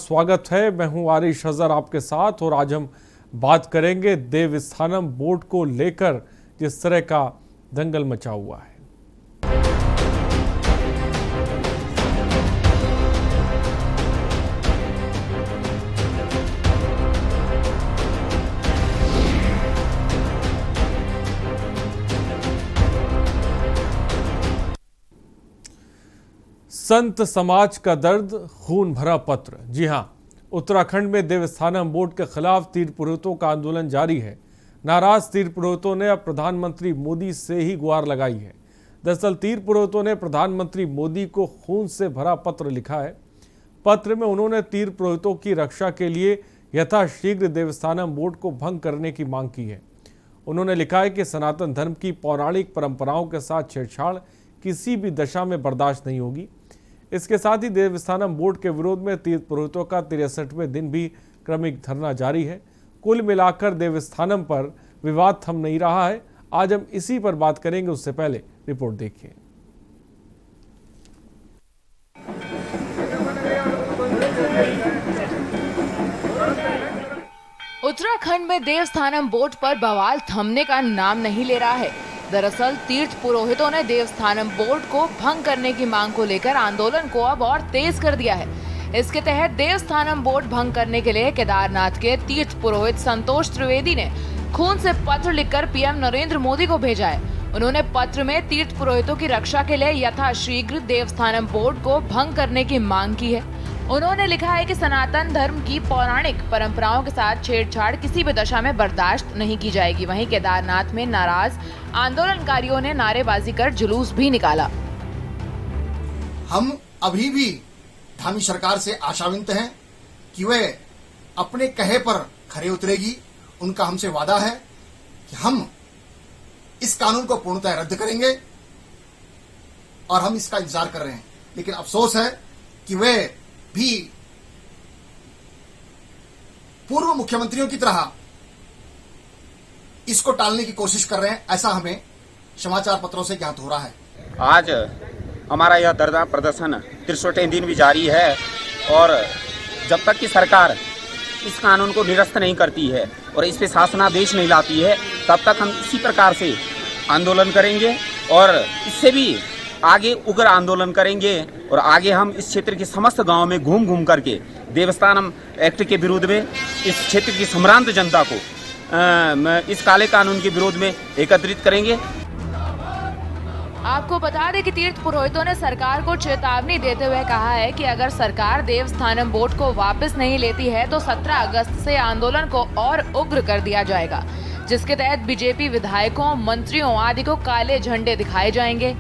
स्वागत है। मैं हूं आरिश अजहर आपके साथ और आज हम बात करेंगे देवस्थानम बोर्ड को लेकर जिस तरह का दंगल मचा हुआ है। संत समाज का दर्द, खून भरा पत्र। जी हां, उत्तराखंड में देवस्थानम बोर्ड के खिलाफ तीर्थ पुरोहितों का आंदोलन जारी है। नाराज तीर्थ पुरोहितों ने अब प्रधानमंत्री मोदी से ही गुहार लगाई है। दरअसल तीर्थ पुरोहितों ने प्रधानमंत्री मोदी को खून से भरा पत्र लिखा है। पत्र में उन्होंने तीर्थ पुरोहितों की रक्षा के लिए यथाशीघ्र देवस्थानम बोर्ड को भंग करने की मांग की है। उन्होंने लिखा है कि सनातन धर्म की पौराणिक परंपराओं के साथ छेड़छाड़ किसी भी दशा में बर्दाश्त नहीं होगी। इसके साथ ही देवस्थानम बोर्ड के विरोध में तीर्थ पुरोहितों का 63वें दिन भी क्रमिक धरना जारी है। कुल मिलाकर देवस्थानम पर विवाद थम नहीं रहा है। आज हम इसी पर बात करेंगे, उससे पहले रिपोर्ट देखिए। उत्तराखंड में देवस्थानम बोर्ड पर बवाल थमने का नाम नहीं ले रहा है। दरअसल तीर्थ पुरोहितों ने देवस्थानम बोर्ड को भंग करने की मांग को लेकर आंदोलन को अब और तेज कर दिया है। इसके तहत देवस्थानम बोर्ड भंग करने के लिए केदारनाथ के तीर्थ पुरोहित संतोष त्रिवेदी ने खून से पत्र लिखकर पीएम नरेंद्र मोदी को भेजा है। उन्होंने पत्र में तीर्थ पुरोहितों की रक्षा के लिए यथाशीघ्र देवस्थानम बोर्ड को भंग करने की मांग की है। उन्होंने लिखा है कि सनातन धर्म की पौराणिक परंपराओं के साथ छेड़छाड़ किसी भी दशा में बर्दाश्त नहीं की जाएगी। वहीं केदारनाथ में नाराज आंदोलनकारियों ने नारेबाजी कर जुलूस भी निकाला। हम अभी भी धामी सरकार से आशावंत हैं कि वे अपने कहे पर खरे उतरेगी। उनका हमसे वादा है कि हम इस कानून को पूर्णतः रद्द करेंगे और हम इसका इंतजार कर रहे हैं। लेकिन अफसोस है कि वे भी पूर्व मुख्यमंत्रियों की तरह इसको टालने की कोशिश कर रहे हैं, ऐसा हमें समाचार पत्रों से ज्ञात हो रहा है। आज हमारा यह धरना प्रदर्शन 63वें दिन भी जारी है और जब तक कि सरकार इस कानून को निरस्त नहीं करती है और इस पे शासनादेश नहीं लाती है, तब तक हम इसी प्रकार से आंदोलन करेंगे और इससे भी आगे उग्र आंदोलन करेंगे और आगे हम इस क्षेत्र के समस्त गांव में घूम घूम करके देवस्थानम एक्ट के विरोध में इस क्षेत्र की सम्रांत जनता को इस काले कानून के विरोध में एकत्रित करेंगे। आपको बता दें कि तीर्थ पुरोहितों ने सरकार को चेतावनी देते हुए कहा है कि अगर सरकार देवस्थानम बोर्ड को वापस नहीं लेती है तो 17 अगस्त से आंदोलन को और उग्र कर दिया जाएगा, जिसके तहत बीजेपी विधायकों, मंत्रियों आदि को काले झंडे दिखाए जाएंगे।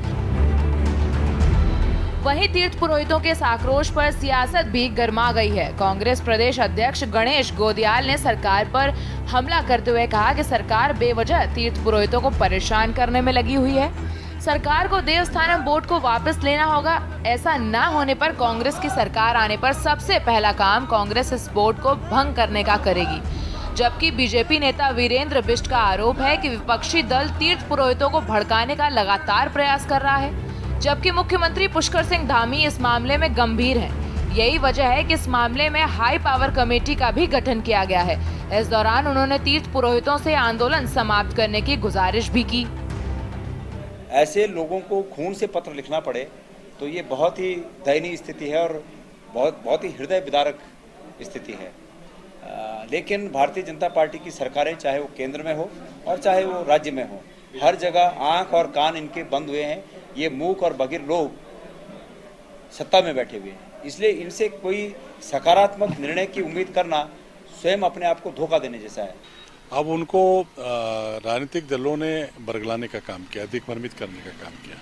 वहीं तीर्थ पुरोहितों के इस आक्रोश पर सियासत भी गर्मा गई है। कांग्रेस प्रदेश अध्यक्ष गणेश गोदियाल ने सरकार पर हमला करते हुए कहा कि सरकार बेवजह तीर्थ पुरोहितों को परेशान करने में लगी हुई है। सरकार को देवस्थानम बोर्ड को वापस लेना होगा। ऐसा न होने पर कांग्रेस की सरकार आने पर सबसे पहला काम कांग्रेस इस बोर्ड को भंग करने का करेगी। जबकि बीजेपी नेता वीरेंद्र बिष्ट का आरोप है कि विपक्षी दल तीर्थ पुरोहितों को भड़काने का लगातार प्रयास कर रहा है, जबकि मुख्यमंत्री पुष्कर सिंह धामी इस मामले में गंभीर हैं। यही वजह है कि इस मामले में हाई पावर कमेटी का भी गठन किया गया है। इस दौरान उन्होंने तीर्थ पुरोहितों से आंदोलन समाप्त करने की गुजारिश भी की। ऐसे लोगों को खून से पत्र लिखना पड़े तो ये बहुत ही दयनीय स्थिति है और बहुत ही हृदय विदारक स्थिति है। लेकिन भारतीय जनता पार्टी की सरकारें, चाहे वो केंद्र में हो और चाहे वो राज्य में हो, हर जगह आंख और कान इनके बंद हुए हैं। ये मूक और बधिर लोग सत्ता में बैठे हुए हैं, इसलिए इनसे कोई सकारात्मक निर्णय की उम्मीद करना स्वयं अपने आप को धोखा देने जैसा है। अब उनको राजनीतिक दलों ने बरगलाने का काम किया, दिग्भ्रमित करने का काम किया।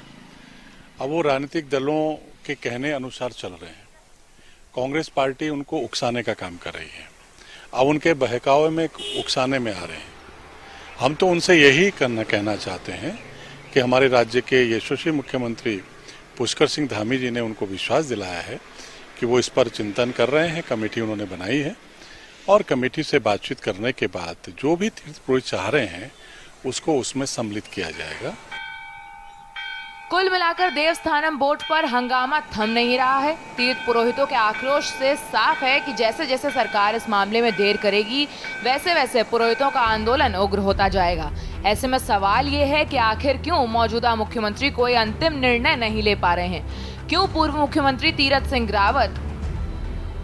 अब वो राजनीतिक दलों के कहने अनुसार चल रहे हैं। कांग्रेस पार्टी उनको उकसाने का काम कर रही है। अब उनके बहकावे में उकसाने में आ रहे हैं। हम तो उनसे यही कहना चाहते हैं कि हमारे राज्य के यशस्वी मुख्यमंत्री पुष्कर सिंह धामी जी ने उनको विश्वास दिलाया है कि वो इस पर चिंतन कर रहे हैं। कमेटी उन्होंने बनाई है और कमेटी से बातचीत करने के बाद जो भी तीर्थ पुरोहित चाह रहे हैं उसको उसमें सम्मिलित किया जाएगा। कुल मिलाकर देवस्थानम बोर्ड पर हंगामा थम नहीं रहा है। तीर्थ पुरोहितों के आक्रोश से साफ है कि जैसे जैसे सरकार इस मामले में देर करेगी, वैसे वैसे पुरोहितों का आंदोलन उग्र होता जाएगा। ऐसे में सवाल ये है कि आखिर क्यों मौजूदा मुख्यमंत्री कोई अंतिम निर्णय नहीं ले पा रहे हैं? क्यों पूर्व मुख्यमंत्री तीरथ सिंह रावत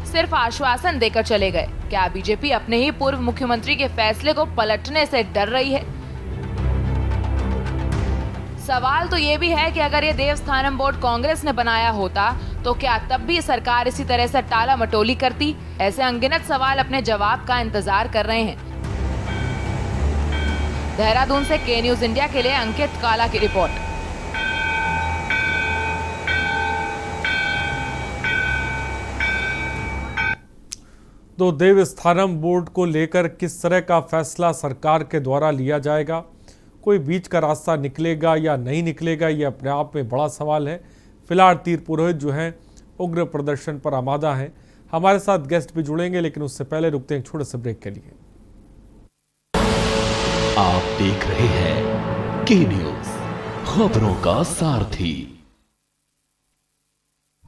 सिर्फ आश्वासन देकर चले गए? क्या बीजेपी अपने ही पूर्व मुख्यमंत्री के फैसले को पलटने से डर रही है? सवाल तो ये भी है कि अगर ये देवस्थानम बोर्ड कांग्रेस ने बनाया होता तो क्या तब भी सरकार इसी तरह से टाला मटोली करती? ऐसे अनगिनत सवाल अपने जवाब का इंतजार कर रहे हैं। देहरादून से के न्यूज इंडिया के लिए अंकित काला की रिपोर्ट। तो देवस्थानम बोर्ड को लेकर किस तरह का फैसला सरकार के द्वारा लिया जाएगा? कोई बीच का रास्ता निकलेगा या नहीं निकलेगा, ये अपने आप में बड़ा सवाल है। फिलहाल तीर्थ पुरोहित जो हैं उग्र प्रदर्शन पर आमादा हैं। हमारे साथ गेस्ट भी जुड़ेंगे, लेकिन उससे पहले रुकते हैं एक छोटे से ब्रेक के लिए। आप देख रहे हैं के न्यूज, खबरों का सारथी।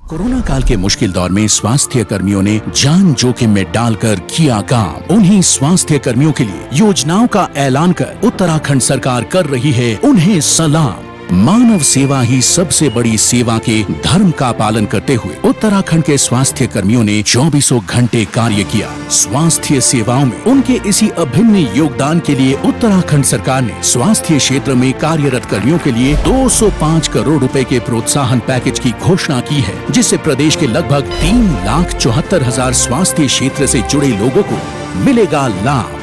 कोरोना काल के मुश्किल दौर में स्वास्थ्य कर्मियों ने जान जोखिम में डालकर किया काम। उन्हीं स्वास्थ्य कर्मियों के लिए योजनाओं का ऐलान कर उत्तराखंड सरकार कर रही है उन्हें सलाम। मानव सेवा ही सबसे बड़ी सेवा के धर्म का पालन करते हुए उत्तराखंड के स्वास्थ्य कर्मियों ने 24 घंटे कार्य किया। स्वास्थ्य सेवाओं में उनके इसी अभिन्न योगदान के लिए उत्तराखंड सरकार ने स्वास्थ्य क्षेत्र में कार्यरत कर्मियों के लिए 205 करोड़ रुपए के प्रोत्साहन पैकेज की घोषणा की है, जिससे प्रदेश के लगभग 3,74,000 स्वास्थ्य क्षेत्र से जुड़े लोगों को मिलेगा लाभ।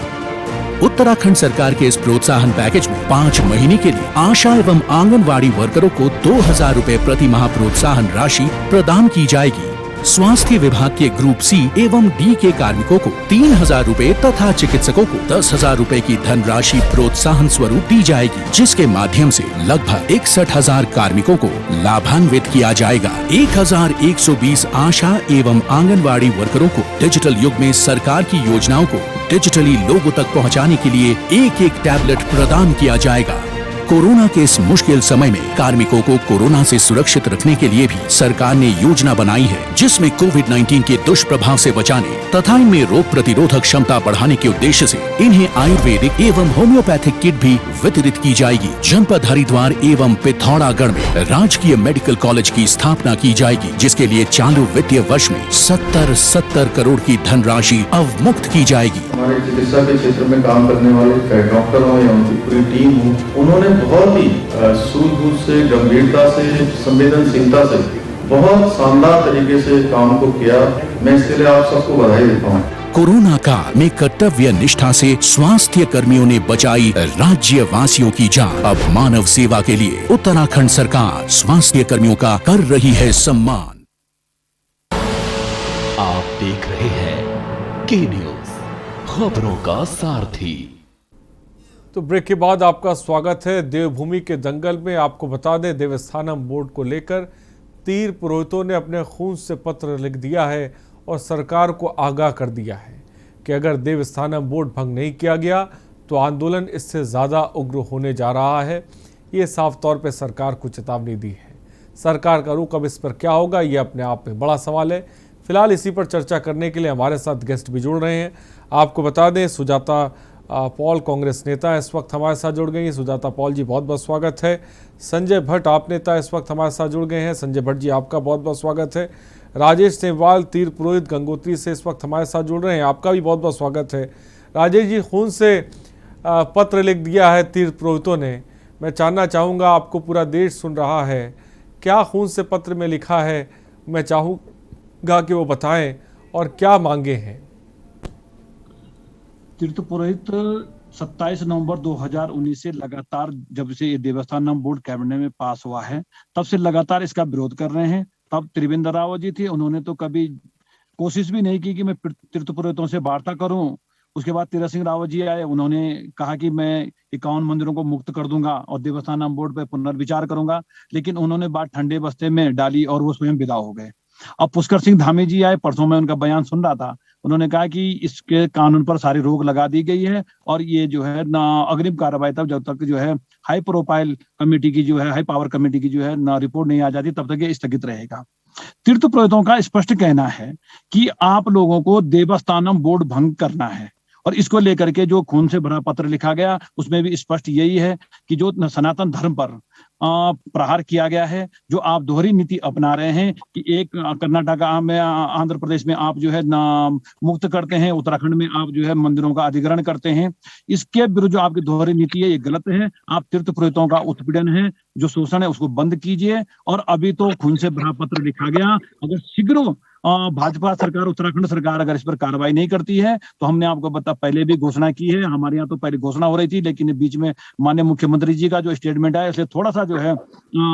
उत्तराखंड सरकार के इस प्रोत्साहन पैकेज में 5 महीने के लिए आशा एवं आंगनवाड़ी वर्करों को 2,000 रुपए प्रति माह प्रोत्साहन राशि प्रदान की जाएगी। स्वास्थ्य विभाग के ग्रुप सी एवं डी के कार्मिकों को 3,000 रुपए तथा चिकित्सकों को 10,000 रुपए की धनराशि प्रोत्साहन स्वरूप दी जाएगी, जिसके माध्यम से लगभग 61,000 कार्मिकों को लाभान्वित किया जाएगा। 1,120 आशा एवं आंगनवाड़ी वर्करों को डिजिटल युग में सरकार की योजनाओं को डिजिटली लोगों तक पहुंचाने के लिए एक टैबलेट प्रदान किया जाएगा। कोरोना के इस मुश्किल समय में कार्मिकों को कोरोना से सुरक्षित रखने के लिए भी सरकार ने योजना बनाई है, जिसमें कोविड-19 के दुष्प्रभाव से बचाने तथा इनमें रोग प्रतिरोधक क्षमता बढ़ाने के उद्देश्य से इन्हें आयुर्वेदिक एवं होम्योपैथिक किट भी वितरित की जाएगी। जनपद हरिद्वार एवं पिथौरागढ़ में राजकीय मेडिकल कॉलेज की स्थापना की जाएगी, जिसके लिए चालू वित्तीय वर्ष में 70 करोड़ की धनराशि अवमुक्त की जाएगी। हमारे चिकित्सा के क्षेत्र में काम करने वाले डॉक्टर हो या उनकी पूरी टीम हो, उन्होंने बहुत ही सूझबूझ से, गंभीरता से, संवेदनशीलता से बहुत शानदार तरीके से काम को किया। मैं इसके लिए आप सबको बधाई देता हूँ। कोरोना काल में कर्तव्य निष्ठा से स्वास्थ्य कर्मियों ने बचाई राज्य वासियों की जान। अब मानव सेवा के लिए उत्तराखंड सरकार स्वास्थ्य कर्मियों का कर रही है सम्मान। आप देख रहे हैं के न्यूज, खबरों का सारथी। तो ब्रेक के बाद आपका स्वागत है। देवभूमि के दंगल में आपको बता दें, देवस्थानम बोर्ड को लेकर तीर्थ पुरोहितों ने अपने खून से पत्र लिख दिया है और सरकार को आगाह कर दिया है कि अगर देवस्थानम बोर्ड भंग नहीं किया गया तो आंदोलन इससे ज़्यादा उग्र होने जा रहा है। ये साफ तौर पे सरकार को चेतावनी दी है। सरकार का रुख अब इस पर क्या होगा, ये अपने आप में बड़ा सवाल है। फिलहाल इसी पर चर्चा करने के लिए हमारे साथ गेस्ट भी जुड़ रहे हैं। आपको बता दें, सुजाता पॉल कांग्रेस नेता इस वक्त हमारे साथ जुड़ गई हैं। सुजाता पॉल जी, बहुत बहुत स्वागत है। संजय भट्ट आप नेता इस वक्त हमारे साथ जुड़ गए हैं। संजय भट्ट जी, आपका बहुत बहुत स्वागत है। राजेश सेमवाल तीर्थ पुरोहित गंगोत्री से इस वक्त हमारे साथ जुड़ रहे हैं, आपका भी बहुत बहुत स्वागत है। राजेश जी, खून से पत्र लिख दिया है तीर्थ पुरोहितों ने। मैं जानना चाहूँगा, आपको पूरा देश सुन रहा है, क्या खून से पत्र में लिखा है? मैं चाहूँगा कि वो बताएं और क्या मांगे हैं। तीर्थ पुरोहित 27 नवंबर 2019 से लगातार, जब से ये देवस्थानम बोर्ड कैबिनेट में पास हुआ है, तब से लगातार इसका विरोध कर रहे हैं। तब त्रिवेंद्र रावत जी थे, उन्होंने तो कभी कोशिश भी नहीं की कि मैं तीर्थ पुरोहितों से वार्ता करूं। उसके बाद तीरथ सिंह रावत जी आए, उन्होंने कहा कि मैं 51 मंदिरों को मुक्त कर दूंगा और देवस्थानम बोर्ड पर पुनर्विचार करूंगा, लेकिन उन्होंने बात ठंडे बस्ते में डाली और वो स्वयं विदा हो गए। अब पुष्कर सिंह धामी जी आए, परसों में उनका बयान सुन रहा था, उन्होंने कहा कि इसके कानून पर सारी रोक लगा दी गई है और ये जो है ना अग्रिम कार्रवाई तब जब तक जो है हाई प्रोफाइल कमेटी की जो है हाई पावर कमेटी की जो है ना रिपोर्ट नहीं आ जाती तब तक ये स्थगित रहेगा। तीर्थ पुरोहितों का स्पष्ट कहना है कि आप लोगों को देवस्थानम बोर्ड भंग करना है और इसको लेकर के जो खून से भरा पत्र लिखा गया उसमें भी स्पष्ट यही है कि जो सनातन धर्म पर प्रहार किया गया है, जो आप दोहरी नीति अपना रहे हैं कि एक कर्नाटका में आंध्र प्रदेश में आप जो है मुक्त करते हैं, उत्तराखंड में आप जो है मंदिरों का अधिग्रहण करते हैं, इसके विरुद्ध जो आपकी दोहरी नीति है ये गलत है। आप तीर्थ पुरोहितों का उत्पीड़न है, जो शोषण है उसको बंद कीजिए। और अभी तो खून से भरा पत्र लिखा गया, अगर शीघ्र भाजपा सरकार उत्तराखंड सरकार अगर इस पर कार्रवाई नहीं करती है तो हमने आपको पहले भी घोषणा की है, हमारे यहाँ तो पहले घोषणा हो रही थी लेकिन बीच में माननीय मुख्यमंत्री जी का जो स्टेटमेंट है इसलिए थोड़ा सा जो है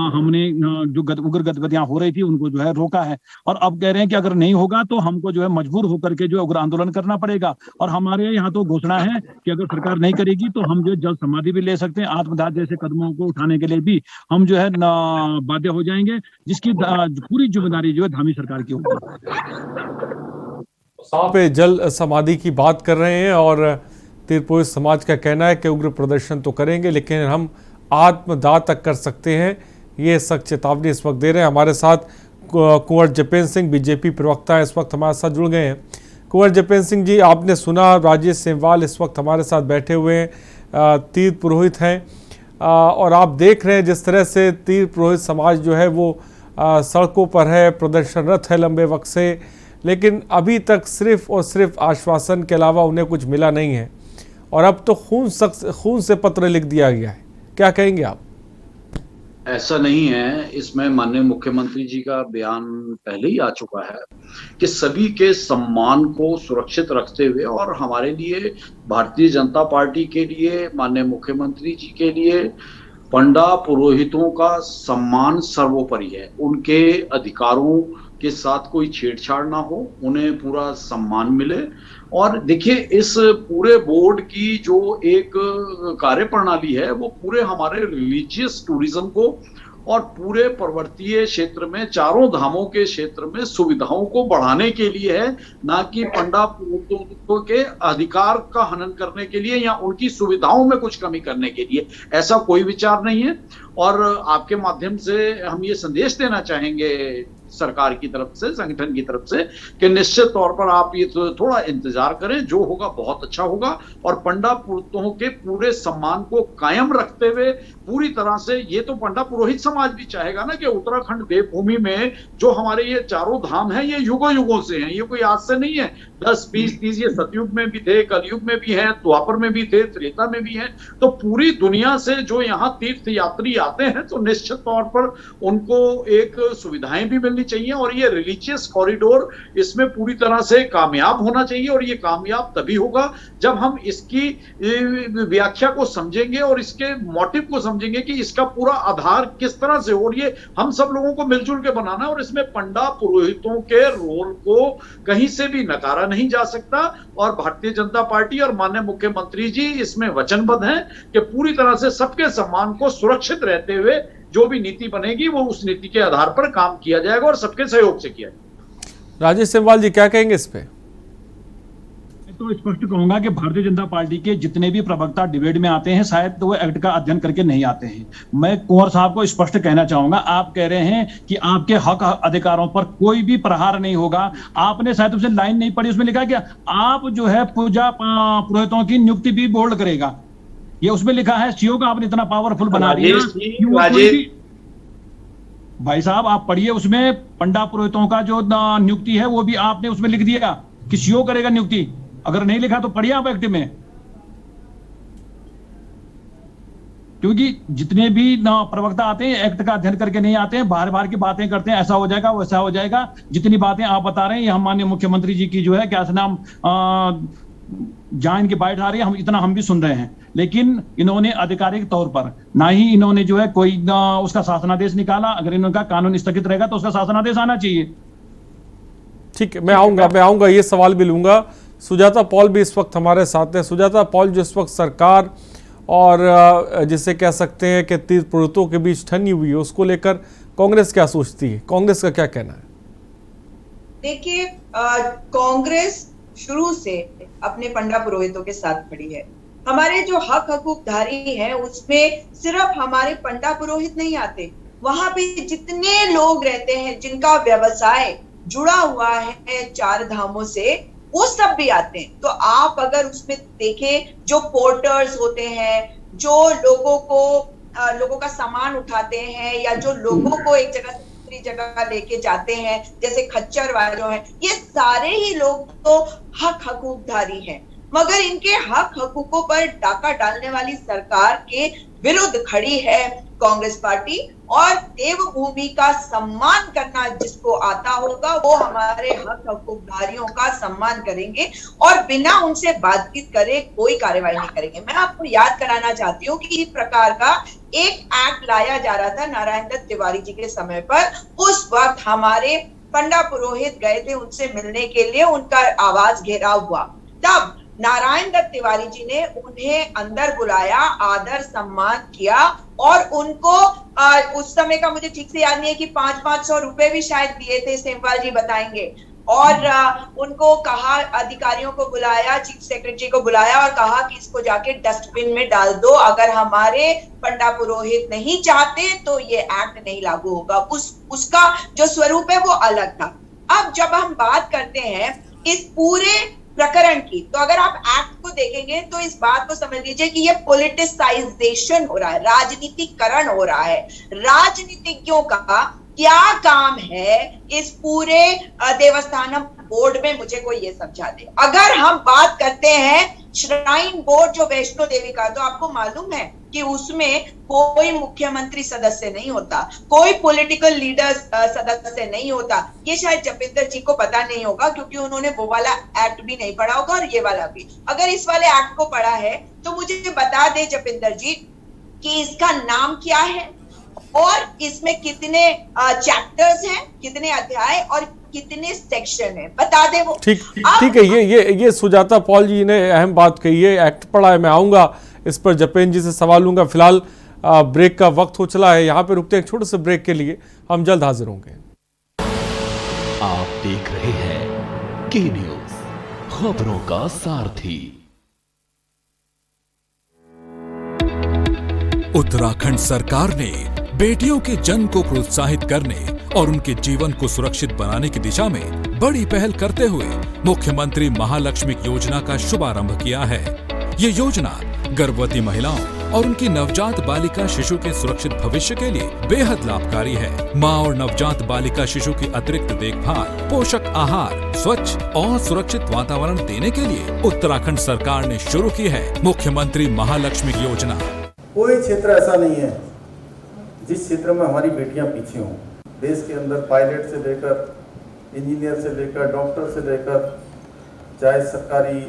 हमने जो उग्र गतिविधियां हो रही थी उनको जो है रोका है और अब कह रहे हैं कि अगर नहीं होगा तो हमको जो है मजबूर होकर के जो उग्र आंदोलन करना पड़ेगा। और हमारे यहाँ तो घोषणा है कि अगर सरकार नहीं करेगी तो हम जो जल समाधि भी ले सकते हैं, आत्मदाह जैसे कदमों को उठाने के लिए भी हम जो है बाध्य हो जाएंगे, जिसकी पूरी जिम्मेदारी जो है धामी सरकार की होगी। पे जल समाधि की बात कर रहे हैं और तीर्थ पुरोहित समाज का कहना है कि उग्र प्रदर्शन तो करेंगे लेकिन हम आत्मदाह तक कर सकते हैं, ये सख्त चेतावनी इस वक्त दे रहे हैं। हमारे साथ कुंवर जपेंद्र सिंह बीजेपी प्रवक्ता इस वक्त हमारे साथ जुड़ गए हैं। कुंवर जपेंद्र सिंह जी, आपने सुना राजेश सेमवाल इस वक्त हमारे साथ बैठे हुए हैं, तीर्थ पुरोहित हैं और आप देख रहे हैं जिस तरह से तीर्थ पुरोहित समाज जो है वो सड़कों पर है, प्रदर्शनरत है लंबे वक्त से, लेकिन अभी तक सिर्फ और सिर्फ आश्वासन के अलावा उन्हें कुछ मिला नहीं है और अब तो खून से पत्र लिख दिया गया है, क्या कहेंगे आप? ऐसा नहीं है, इसमें माननीय मुख्यमंत्री जी का बयान पहले ही आ चुका है कि सभी के सम्मान को सुरक्षित रखते हुए और हमारे लिए भारतीय जनता पार्टी के लिए माननीय मुख्यमंत्री जी के लिए पंडा पुरोहितों का सम्मान सर्वोपरि है। उनके अधिकारों के साथ कोई छेड़छाड़ ना हो, उन्हें पूरा सम्मान मिले। और देखिए इस पूरे बोर्ड की जो एक कार्य प्रणाली है वो पूरे हमारे रिलीजियस टूरिज्म को और पूरे पर्वतीय क्षेत्र में चारों धामों के क्षेत्र में सुविधाओं को बढ़ाने के लिए है, ना कि पंडा पुरोहितों के अधिकार का हनन करने के लिए या उनकी सुविधाओं में कुछ कमी करने के लिए। ऐसा कोई विचार नहीं है। और आपके माध्यम से हम ये संदेश देना चाहेंगे सरकार की तरफ से, संगठन की तरफ से, कि निश्चित तौर पर आप ये थोड़ा इंतजार करें, जो होगा बहुत अच्छा होगा। और पंडा पुरोहितों के पूरे सम्मान को कायम रखते हुए पूरी तरह से, ये तो पंडा पुरोहित समाज भी चाहेगा ना कि उत्तराखंड देवभूमि में जो हमारे ये चारों धाम हैं ये युगों युगों से हैं, ये कोई आज से नहीं है। 10, 20, 30 ये सतयुग में भी थे, कलयुग में भी हैं, द्वापर में भी थे, त्रेता में भी हैं। तो पूरी दुनिया से जो यहाँ तीर्थ यात्री आते हैं तो निश्चित तौर पर उनको एक सुविधाएं भी मिलनी चाहिए और ये रिलीजियस कॉरिडोर इसमें पूरी तरह से कामयाब होना चाहिए। और ये कामयाब तभी होगा जब हम इसकी व्याख्या को समझेंगे और इसके मोटिव को समझेंगे कि इसका पूरा आधार किस तरह से हो। और ये हम सब लोगों को मिलजुल के बनाना है और इसमें पंडा पुरोहितों के रोल को कहीं से भी नकारा नहीं जा सकता। और भारतीय जनता पार्टी और माननीय मुख्यमंत्री जी इसमें वचनबद्ध हैं कि पूरी तरह से सबके सम्मान को सुरक्षित रहते हुए जो भी नीति बनेगी वो उस नीति के आधार पर काम किया जाएगा और सबके सहयोग से किया जाएगा। राजेश सेमवाल जी, क्या कहेंगे इस पे? तो स्पष्ट कहूंगा कि भारतीय जनता पार्टी के जितने भी प्रवक्ता डिबेट में आते हैं शायद तो वो एक्ट का अध्ययन करके नहीं आते हैं। मैं कुंवर साहब को स्पष्ट कहना चाहूंगा, आप कह रहे हैं कि आपके हक अधिकारों पर कोई भी प्रहार नहीं होगा। आपने शायद उसमें लाइन नहीं पढ़ी, उसमें लिखा कि आप जो है पूजा पुरोहितों की नियुक्ति भी बोर्ड करेगा, ये उसमें लिखा है। सीओ का आपने इतना पावरफुल बना दिया। भाई साहब आप पढ़िए, उसमें पंडा पुरोहितों का जो नियुक्ति है वो भी आपने उसमें लिख दिया कि सीओ करेगा नियुक्ति। अगर नहीं लिखा तो पढ़िए आप एक्ट में, क्योंकि जितने भी प्रवक्ता आते हैं एक्ट का अध्ययन करके नहीं आते हैं, बाहर बाहर की बातें करते हैं, ऐसा हो जाएगा वैसा हो जाएगा। जितनी बातें आप बता रहे हैं ये हम माननीय मुख्यमंत्री जी की जो है क्या नाम जहां इनकी बाइट आ रही है हम भी सुन रहे हैं, लेकिन इन्होंने आधिकारिक तौर पर ना ही इन्होंने जो है कोई उसका शासनादेश निकाला। अगर इनका कानून स्थगित रहेगा तो उसका शासनादेश आना चाहिए। ठीक है, मैं आऊंगा ये सवाल भी लूंगा। सुजाता पॉल भी इस वक्त हमारे साथ है। सुजाता पॉल, जो इस वक्त सरकार और जिसे कह सकते हैं कि तीर्थ पुरोहितों के बीच ठनी हुई है, उसको लेकर कांग्रेस क्या सोचती है? कांग्रेस का क्या कहना है? देखिए, कांग्रेस शुरू से अपने पंडा पुरोहितों के साथ खड़ी है। हमारे जो हक हकूकधारी हैं उसमें सिर्फ हमारे पंडा पुरोहित नहीं आते, वहां पे जितने लोग रहते हैं जिनका व्यवसाय जुड़ा हुआ है 4 धामों से, वो सब भी आते हैं। तो आप अगर उसमें देखें, जो पोर्टर्स होते हैं, जो लोगों का सामान उठाते हैं, या जो लोगों को एक जगह से दूसरी जगह लेके जाते हैं, जैसे खच्चर वाले जो हैं, ये सारे ही लोग तो हक हकूकधारी हैं। मगर इनके हक हकूकों पर डाका डालने वाली सरकार के विरुद्ध खड़ी है कांग्रेस पार्टी। और देवभूमि का सम्मान करना जिसको आता होगा वो हमारे हक हकूकधारियों का सम्मान करेंगे और बिना उनसे बातचीत करे कोई कार्रवाई नहीं करेंगे। मैं आपको याद कराना चाहती हूँ कि इस प्रकार का एक एक्ट लाया जा रहा था नारायण दत्त तिवारी जी के समय पर। उस वक्त हमारे पंडा पुरोहित गए थे उनसे मिलने के लिए, उनका आवाज घेराव हुआ। तब नारायण दत्त तिवारी जी ने उन्हें अंदर बुलाया, आदर सम्मान किया और उनको उस समय का मुझे ठीक से याद नहीं है कि 500-500 रुपए भी शायद दिए थे, सेमवाल जी बताएंगे। और उनको कहा, अधिकारियों को बुलाया, चीफ सेक्रेटरी को बुलाया और कहा कि इसको जाके डस्टबिन में डाल दो, अगर हमारे पंडा पुरोहित नहीं चाहते तो ये एक्ट नहीं लागू होगा। उसका जो स्वरूप है वो अलग था। अब जब हम बात करते हैं इस पूरे प्रकरण की, तो अगर आप एक्ट को देखेंगे तो इस बात को समझ लीजिए कि ये पॉलिटिसाइजेशन हो रहा है, राजनीतिकरण हो रहा है। राजनीतिज्ञों का क्या काम है इस पूरे देवस्थानम बोर्ड में, मुझे कोई ये समझा दे। अगर हम बात करते हैं श्राइन बोर्ड जो वैष्णो देवी का, तो आपको मालूम है कि उसमें कोई मुख्यमंत्री सदस्य नहीं होता, कोई पॉलिटिकल लीडर सदस्य नहीं होता। ये शायद जपिंदर जी को पता नहीं होगा क्योंकि उन्होंने वो वाला एक्ट भी नहीं पढ़ा होगा और ये वाला भी। अगर इस वाले एक्ट को पढ़ा है तो मुझे बता दे जपिंदर जी कि इसका नाम क्या है और इसमें कितने चैप्टर्स हैं, कितने अध्याय और कितने सेक्शन है, बता दे वो। ठीक है, ये सुजाता पॉल जी ने अहम बात कही है, एक्ट पढ़ा है। मैं आऊंगा इस पर, जपेंद्र जी से सवाल लूंगा। फिलहाल ब्रेक का वक्त हो चला है, यहाँ पे रुकते हैं एक छोटे से ब्रेक के लिए, हम जल्द हाजिर होंगे। आप देख रहे हैं के न्यूज, खबरों का सारथी। उत्तराखंड सरकार ने बेटियों के जन्म को प्रोत्साहित करने और उनके जीवन को सुरक्षित बनाने की दिशा में बड़ी पहल करते हुए मुख्यमंत्री महालक्ष्मी योजना का शुभारंभ किया है। ये योजना गर्भवती महिलाओं और उनकी नवजात बालिका शिशु के सुरक्षित भविष्य के लिए बेहद लाभकारी है। माँ और नवजात बालिका शिशु की अतिरिक्त देखभाल, पोषक आहार, स्वच्छ और सुरक्षित वातावरण देने के लिए उत्तराखंड सरकार ने शुरू की है मुख्यमंत्री महालक्ष्मी योजना। कोई क्षेत्र ऐसा नहीं है जिस क्षेत्र में हमारी बेटियां पीछे हों। देश के अंदर पायलट से लेकर, इंजीनियर से लेकर, डॉक्टर से लेकर, चाहे सरकारी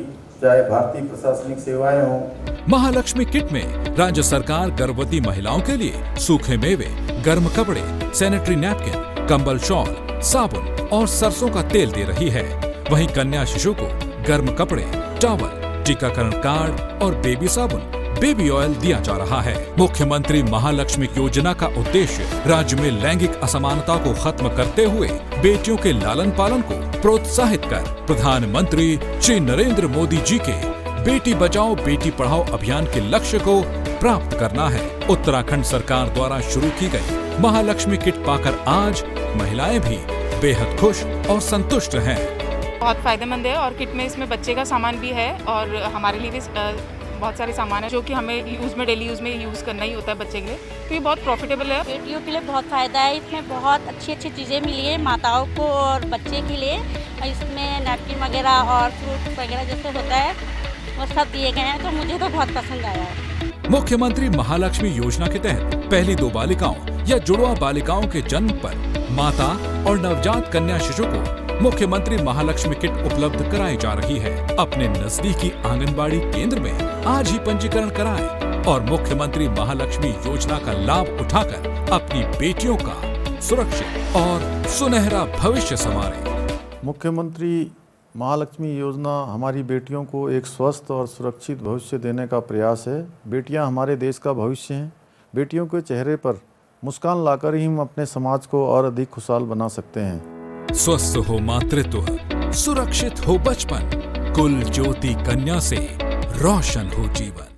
चाहे भारतीय प्रशासनिक सेवाएं हों। महालक्ष्मी किट में राज्य सरकार गर्भवती महिलाओं के लिए सूखे मेवे, गर्म कपड़े, सैनिटरी नैपकिन, कंबल शॉल, साबुन और सरसों का तेल दे रही है। वहीं कन्या शिशु को गर्म कपड़े, टॉवल, टीकाकरण कार्ड और बेबी साबुन, बेबी ऑयल दिया जा रहा है। मुख्यमंत्री महालक्ष्मी योजना का उद्देश्य राज्य में लैंगिक असमानता को खत्म करते हुए बेटियों के लालन पालन को प्रोत्साहित कर प्रधानमंत्री श्री नरेंद्र मोदी जी के बेटी बचाओ बेटी पढ़ाओ अभियान के लक्ष्य को प्राप्त करना है। उत्तराखंड सरकार द्वारा शुरू की गई महालक्ष्मी किट पाकर आज महिलाएं भी बेहद खुश और संतुष्ट हैं। बहुत फायदेमंद है और किट में इसमें बच्चे का सामान भी है और हमारे लिए भी बहुत सारे सामान है जो कि हमें डेली यूज़ में यूज़ करना ही होता है बच्चे के लिए, तो ये बहुत प्रॉफिटेबल है। बेटियों के लिए बहुत फ़ायदा है, इसमें बहुत अच्छी चीज़ें मिली है माताओं को और बच्चे के लिए। इसमें नैपकिन वगैरह और फ्रूट वगैरह जैसे होता है वो सब दिए गए हैं, तो मुझे तो बहुत पसंद आया है। मुख्यमंत्री महालक्ष्मी योजना के तहत पहली 2 बालिकाओं या जुड़वा बालिकाओं के जन्म पर माता और नवजात कन्या शिशु को मुख्यमंत्री महालक्ष्मी किट उपलब्ध कराई जा रही है। अपने नजदीकी आंगनबाड़ी केंद्र में आज ही पंजीकरण कराएं और मुख्यमंत्री महालक्ष्मी योजना का लाभ उठाकर अपनी बेटियों का सुरक्षित और सुनहरा भविष्य संवारें। मुख्यमंत्री महालक्ष्मी योजना हमारी बेटियों को एक स्वस्थ और सुरक्षित भविष्य देने का प्रयास है। बेटियां हमारे देश का भविष्य हैं। बेटियों के चेहरे पर मुस्कान लाकर ही हम अपने समाज को और अधिक खुशहाल बना सकते हैं। स्वस्थ हो मातृत्व, सुरक्षित हो बचपन, कुल ज्योति कन्या से रोशन हो जीवन।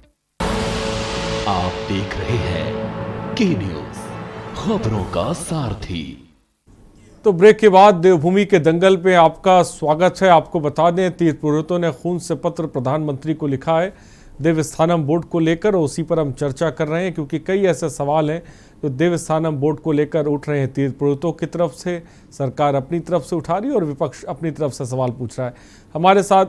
आप देख रहे हैं के न्यूज, खबरों का सारथी। तो ब्रेक के बाद देवभूमि के दंगल पे आपका स्वागत है। आपको बता दें, तीर्थ पुरोहितों ने खून से पत्र प्रधानमंत्री को लिखा है देवस्थानम बोर्ड को लेकर, और उसी पर हम चर्चा कर रहे हैं क्योंकि कई ऐसे सवाल हैं जो देवस्थानम बोर्ड को लेकर उठ रहे हैं। तीर्थ पुरोहितों की तरफ से सरकार अपनी तरफ से उठा रही है और विपक्ष अपनी तरफ से सवाल पूछ रहा है। हमारे साथ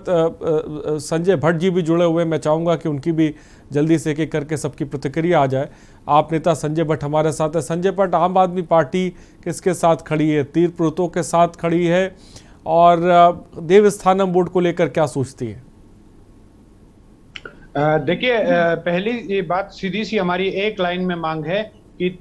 संजय भट्ट जी भी जुड़े हुए हैं। मैं चाहूँगा कि उनकी भी जल्दी से एक करके सबकी प्रतिक्रिया आ जाए। आप नेता संजय भट्ट हमारे साथ है। संजय भट्ट, आम आदमी पार्टी किसके साथ खड़ी है? तीर्थ पुरोहितों के साथ खड़ी है, और देवस्थानम बोर्ड को लेकर क्या सोचती है? देखिए, पहली बात सीधी सी हमारी एक लाइन में मांग है कि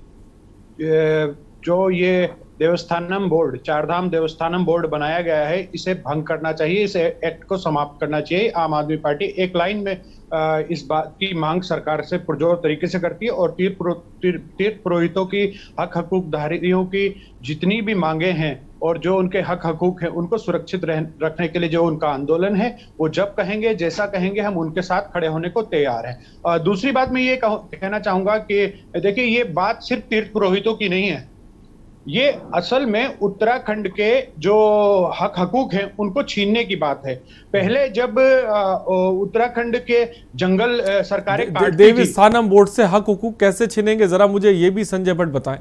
जो ये देवस्थानम बोर्ड, चारधाम देवस्थानम बोर्ड बनाया गया है, इसे भंग करना चाहिए, इसे एक्ट को समाप्त करना चाहिए। आम आदमी पार्टी एक लाइन में इस बात की मांग सरकार से पुरजोर तरीके से करती है, और तीर्थ पुरोहितों की हक हकूकधारियों की जितनी भी मांगे हैं और जो उनके हक हकूक हैं उनको सुरक्षित रखने के लिए जो उनका आंदोलन है, वो जब कहेंगे, जैसा कहेंगे, हम उनके साथ खड़े होने को तैयार हैं। दूसरी बात मैं ये कहना चाहूंगा कि देखिए, ये बात सिर्फ तीर्थ पुरोहितों की नहीं है, ये असल में उत्तराखंड के जो हक हकूक हैं उनको छीनने की बात है। पहले जब उत्तराखंड के जंगल सरकारें देवस्थानम बोर्ड से हक हकूक कैसे छीनेंगे, जरा मुझे ये भी संजय भट्ट बताएं।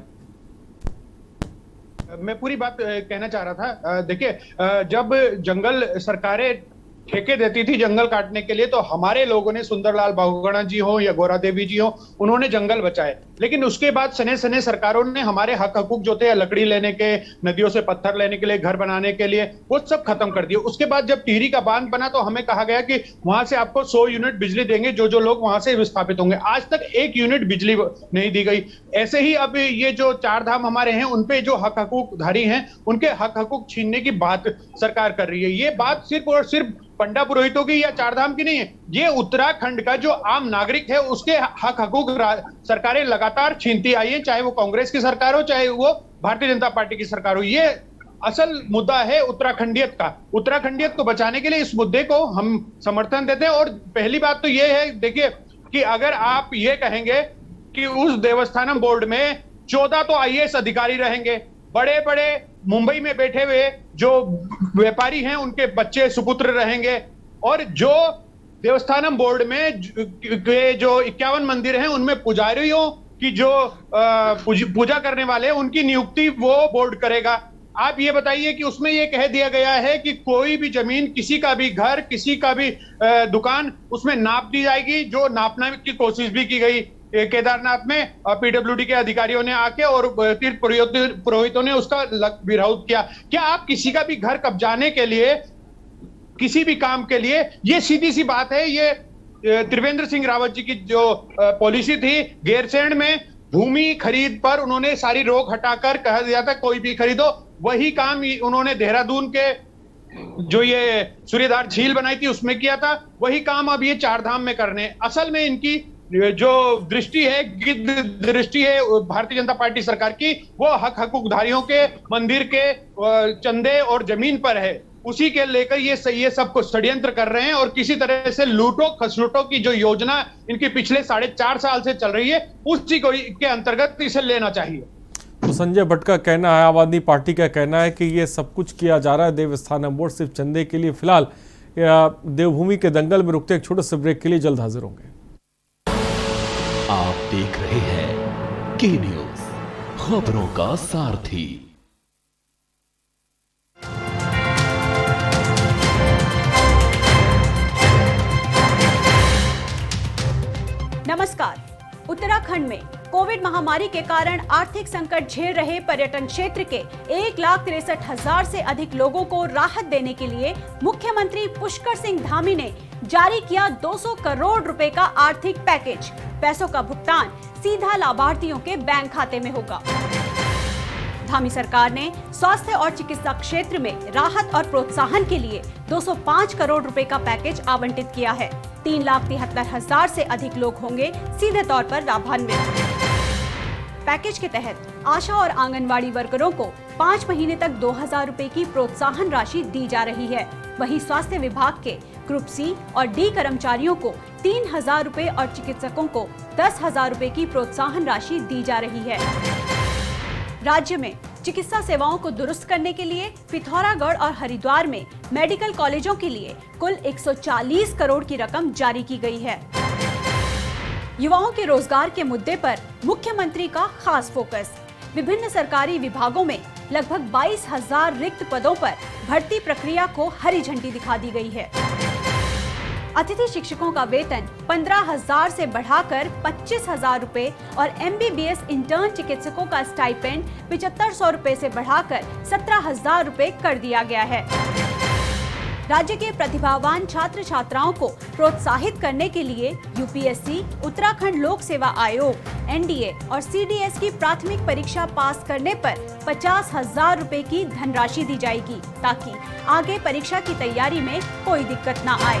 मैं पूरी बात कहना चाह रहा था। देखिए, जब जंगल सरकारें ठेके देती थी जंगल काटने के लिए, तो हमारे लोगों ने, सुंदरलाल बहुगुणा जी हो या गोरा देवी जी हो, उन्होंने जंगल बचाए। लेकिन उसके बाद सने सने सरकारों ने हमारे हक हकूक जो थे, लकड़ी लेने के, नदियों से पत्थर लेने के लिए, घर बनाने के लिए, वो सब खत्म कर दिए। उसके बाद जब टिहरी का बांध बना तो हमें कहा गया कि वहां से आपको 100 यूनिट बिजली देंगे जो लोग वहां से विस्थापित होंगे। आज तक 1 यूनिट बिजली नहीं दी गई। ऐसे ही अब ये जो चार धाम हमारे हैं, उनपे जो हक हकूकधारी हैं, उनके हक हकूक छीनने की बात सरकार कर रही है। ये बात सिर्फ और सिर्फ पंडा पुरोहितों की या चारधाम की नहीं है, ये उत्तराखंड का जो आम नागरिक है उसके हक हकूक सरकारें लगातार छीनती आई है, चाहे वो कांग्रेस की सरकार हो, चाहे वो भारतीय जनता पार्टी की सरकार हो। ये असल मुद्दा है उत्तराखंडियत का। उत्तराखंडियत को बचाने के लिए इस मुद्दे को हम समर्थन देते हैं। और पहली बात तो ये है, देखिए, कि अगर आप ये कहेंगे कि उस देवस्थानम बोर्ड में 14 तो IAS अधिकारी रहेंगे, बड़े बड़े मुंबई में बैठे हुए जो व्यापारी हैं उनके बच्चे सुपुत्र रहेंगे, और जो देवस्थानम बोर्ड में जो 51 मंदिर हैं उनमें पुजारियों की जो पूजा करने वाले हैं उनकी नियुक्ति वो बोर्ड करेगा। आप ये बताइए कि उसमें ये कह दिया गया है कि कोई भी जमीन, किसी का भी घर, किसी का भी दुकान, उसमें नाप दी जाएगी, जो नापने की कोशिश भी की गई केदारनाथ में। PWD के अधिकारियों ने आके और तीर्थ पुरोहितों ने उसका विरोध किया। क्या आप किसी का भी घर कब्जाने के लिए, किसी भी काम के लिए, ये सीधी सी बात है, ये त्रिवेंद्र सिंह रावत जी की जो पॉलिसी थी, गैरसैंण में भूमि खरीद पर उन्होंने सारी रोक हटाकर कहा दिया था कोई भी खरीदो। वही काम उन्होंने देहरादून के जो ये सूर्यधार झील बनाई थी उसमें किया था। वही काम अब ये चारधाम में करने। असल में इनकी जो दृष्टि है, गिद्ध दृष्टि है भारतीय जनता पार्टी सरकार की, वो हक हकूकधारियों के मंदिर के चंदे और जमीन पर है। उसी के लेकर ये सब कुछ षड्यंत्र कर रहे हैं, और किसी तरह से लूटो खसलूटो की जो योजना इनकी पिछले 4.5 साल से चल रही है, उसी को के अंतर्गत इसे लेना चाहिए। तो संजय भट्ट का कहना है, आम आदमी पार्टी का कहना है कि ये सब कुछ किया जा रहा है देवस्थानम बोर्ड सिर्फ चंदे के लिए। फिलहाल देवभूमि के दंगल में रुकते एक छोटे से ब्रेक के लिए जल्द हाजिर होंगे। आप देख रहे हैं के न्यूज, खबरों का सारथी। नमस्कार। उत्तराखंड में कोविड महामारी के कारण आर्थिक संकट झेल रहे पर्यटन क्षेत्र के 1,63,000 से अधिक लोगों को राहत देने के लिए मुख्यमंत्री पुष्कर सिंह धामी ने जारी किया 200 करोड़ रुपए का आर्थिक पैकेज। पैसों का भुगतान सीधा लाभार्थियों के बैंक खाते में होगा। धामी सरकार ने स्वास्थ्य और चिकित्सा क्षेत्र में राहत और प्रोत्साहन के लिए 205 करोड़ रुपए का पैकेज आवंटित किया है। 3,73,000 से अधिक लोग होंगे सीधे तौर पर लाभान्वित। पैकेज के तहत आशा और आंगनवाड़ी वर्करों को 5 महीने तक 2,000 रुपए की प्रोत्साहन राशि दी जा रही है। वहीं स्वास्थ्य विभाग के ग्रुप सी और डी कर्मचारियों को 3,000 रुपए और चिकित्सकों को 10,000 रुपए की प्रोत्साहन राशि दी जा रही है। राज्य में चिकित्सा सेवाओं को दुरुस्त करने के लिए पिथौरागढ़ और हरिद्वार में मेडिकल कॉलेजों के लिए कुल 140 करोड़ की रकम जारी की गई है। युवाओं के रोजगार के मुद्दे पर मुख्यमंत्री का खास फोकस। विभिन्न सरकारी विभागों में लगभग 22,000 रिक्त पदों पर भर्ती प्रक्रिया को हरी झंडी दिखा दी गई है। अतिथि शिक्षकों का वेतन 15,000 से बढ़ाकर 25,000 रुपए और MBBS इंटर्न चिकित्सकों का स्टाइपेंड 7,500 रुपए से बढ़ाकर 17,000 रुपए कर दिया गया है। राज्य के प्रतिभावान छात्र छात्राओं को प्रोत्साहित करने के लिए UPSC, उत्तराखंड लोक सेवा आयोग, NDA और CDS की प्राथमिक परीक्षा पास करने पर 50,000 रुपए की धनराशि दी जाएगी ताकि आगे परीक्षा की तैयारी में कोई दिक्कत न आए।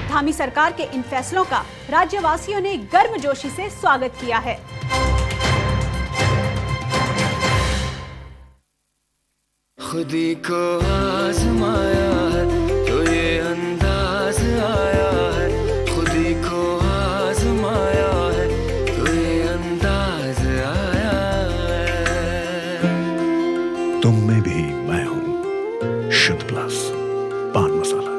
धामी सरकार के इन फैसलों का राज्यवासियों ने गर्मजोशी से स्वागत किया है। खुदी को आजमाया है तो ये अंदाज आया है, खुदी को आजमाया है तो ये अंदाज आया है। तुम में भी मैं हूं, शुद्ध प्लस पान मसाला।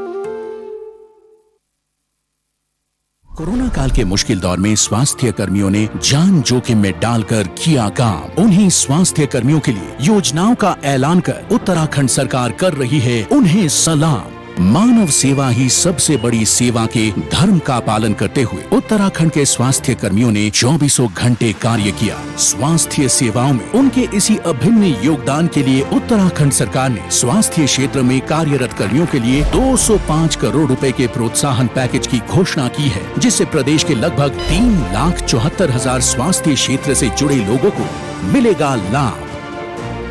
कोरोना काल के मुश्किल दौर में स्वास्थ्य कर्मियों ने जान जोखिम में डालकर किया काम। उन्हीं स्वास्थ्य कर्मियों के लिए योजनाओं का ऐलान कर उत्तराखंड सरकार कर रही है उन्हें सलाम। मानव सेवा ही सबसे बड़ी सेवा के धर्म का पालन करते हुए उत्तराखंड के स्वास्थ्य कर्मियों ने 24 घंटे कार्य किया। स्वास्थ्य सेवाओं में उनके इसी अभिन्न योगदान के लिए उत्तराखंड सरकार ने स्वास्थ्य क्षेत्र में कार्यरत कर्मियों के लिए 205 करोड़ रुपए के प्रोत्साहन पैकेज की घोषणा की है, जिससे प्रदेश के लगभग 3,74,000 स्वास्थ्य क्षेत्र से जुड़े लोगों को मिलेगा लाभ।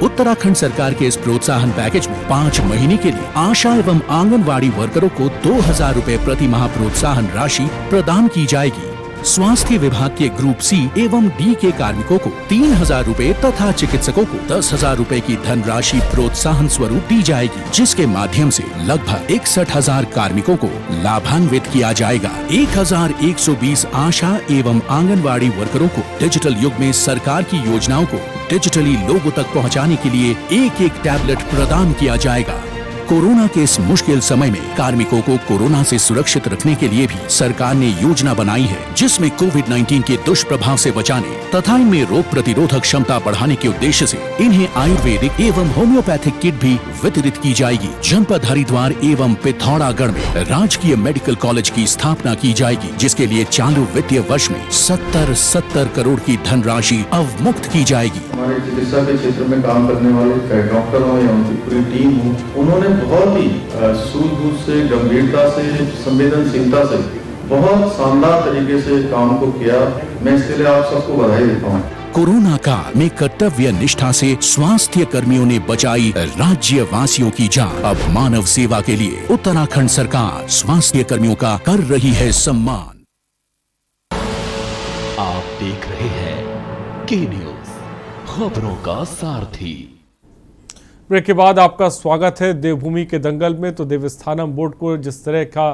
उत्तराखंड सरकार के इस प्रोत्साहन पैकेज में 5 महीने के लिए आशा एवं आंगनवाड़ी वर्करों को 2,000 रुपए प्रति माह प्रोत्साहन राशि प्रदान की जाएगी। स्वास्थ्य विभाग के ग्रुप सी एवं डी के कार्मिकों को 3,000 रुपए तथा चिकित्सकों को 10,000 रुपए की धनराशि प्रोत्साहन स्वरूप दी जाएगी, जिसके माध्यम से लगभग 61,000 कार्मिकों को लाभान्वित किया जाएगा। 1,120 आशा एवं आंगनवाड़ी वर्करों को डिजिटल युग में सरकार की योजनाओं को डिजिटली लोगों तक पहुंचाने के लिए एक टैबलेट प्रदान किया जाएगा। कोरोना के इस मुश्किल समय में कार्मिकों को कोरोना से सुरक्षित रखने के लिए भी सरकार ने योजना बनाई है, जिसमें कोविड-19 के दुष्प्रभाव से बचाने तथा इनमें रोग प्रतिरोधक क्षमता बढ़ाने के उद्देश्य से इन्हें आयुर्वेदिक एवं होम्योपैथिक किट भी वितरित की जाएगी। जनपद हरिद्वार एवं पिथौरागढ़ में राजकीय मेडिकल कॉलेज की स्थापना की जाएगी, जिसके लिए चालू वित्तीय वर्ष में 70 करोड़ की धनराशि अवमुक्त की जाएगी। हमारे चिकित्सा के क्षेत्र में काम करने वाले डॉक्टरों या उनकी पूरी टीम हो, उन्होंने बहुत ही सूझबूझ से, गंभीरता से, संवेदनशीलता से बहुत शानदार तरीके से काम को किया। मैं इसके लिए आप सबको बधाई देता हूँ। कोरोना काल में कर्तव्य निष्ठा से स्वास्थ्य कर्मियों ने बचाई राज्य वासियों की जान। अब मानव सेवा के लिए उत्तराखंड सरकार स्वास्थ्य कर्मियों का कर रही है सम्मान। आप देख रहे हैं के न्यूज, खबरों का सारथी। ब्रेक के बाद आपका स्वागत है देवभूमि के दंगल में। तो देवस्थानम बोर्ड को जिस तरह का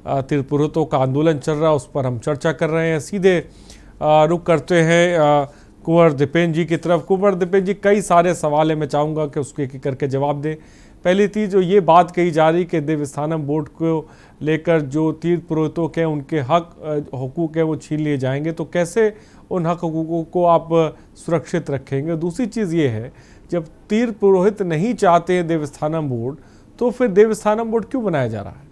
तीर्थपुरोहितों का आंदोलन चल रहा है उस पर हम चर्चा कर रहे हैं। सीधे रुक करते हैं कुंवर दीपेन जी की तरफ। कुंवर दीपेन जी, कई सारे सवाल है, मैं चाहूँगा कि उसके एक करके जवाब दें। पहली चीज़ जो ये बात कही जा रही कि देवस्थानम बोर्ड को लेकर जो तीर्थ पुरोहितों के उनके हकूक़ है वो छीन लिए जाएंगे, तो कैसे उन हक हकूक़ों को आप सुरक्षित रखेंगे? दूसरी चीज़ ये है, जब तीर्थ पुरोहित नहीं चाहते हैं देवस्थानम बोर्ड, तो फिर देवस्थानम बोर्ड क्यों बनाया जा रहा है?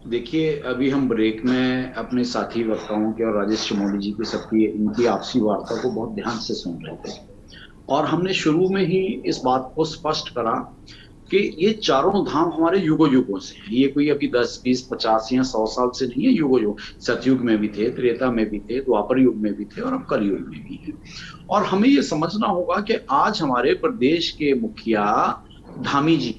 देखिए, अभी हम ब्रेक में अपने साथी वक्ताओं के और राजेश चमोली जी की सबकी इनकी आपसी वार्ता को बहुत ध्यान से सुन रहे थे, और हमने शुरू में ही इस बात को स्पष्ट करा कि ये चारों धाम हमारे युगों युगों से हैं। ये कोई अभी 10, 20, 50 या 100 साल से नहीं है। युगों युग, सतयुग में भी थे, त्रेता में भी थे, द्वापर युग में भी थे और अब कलयुग में भी है। और हमें ये समझना होगा कि आज हमारे प्रदेश के मुखिया धामी जी,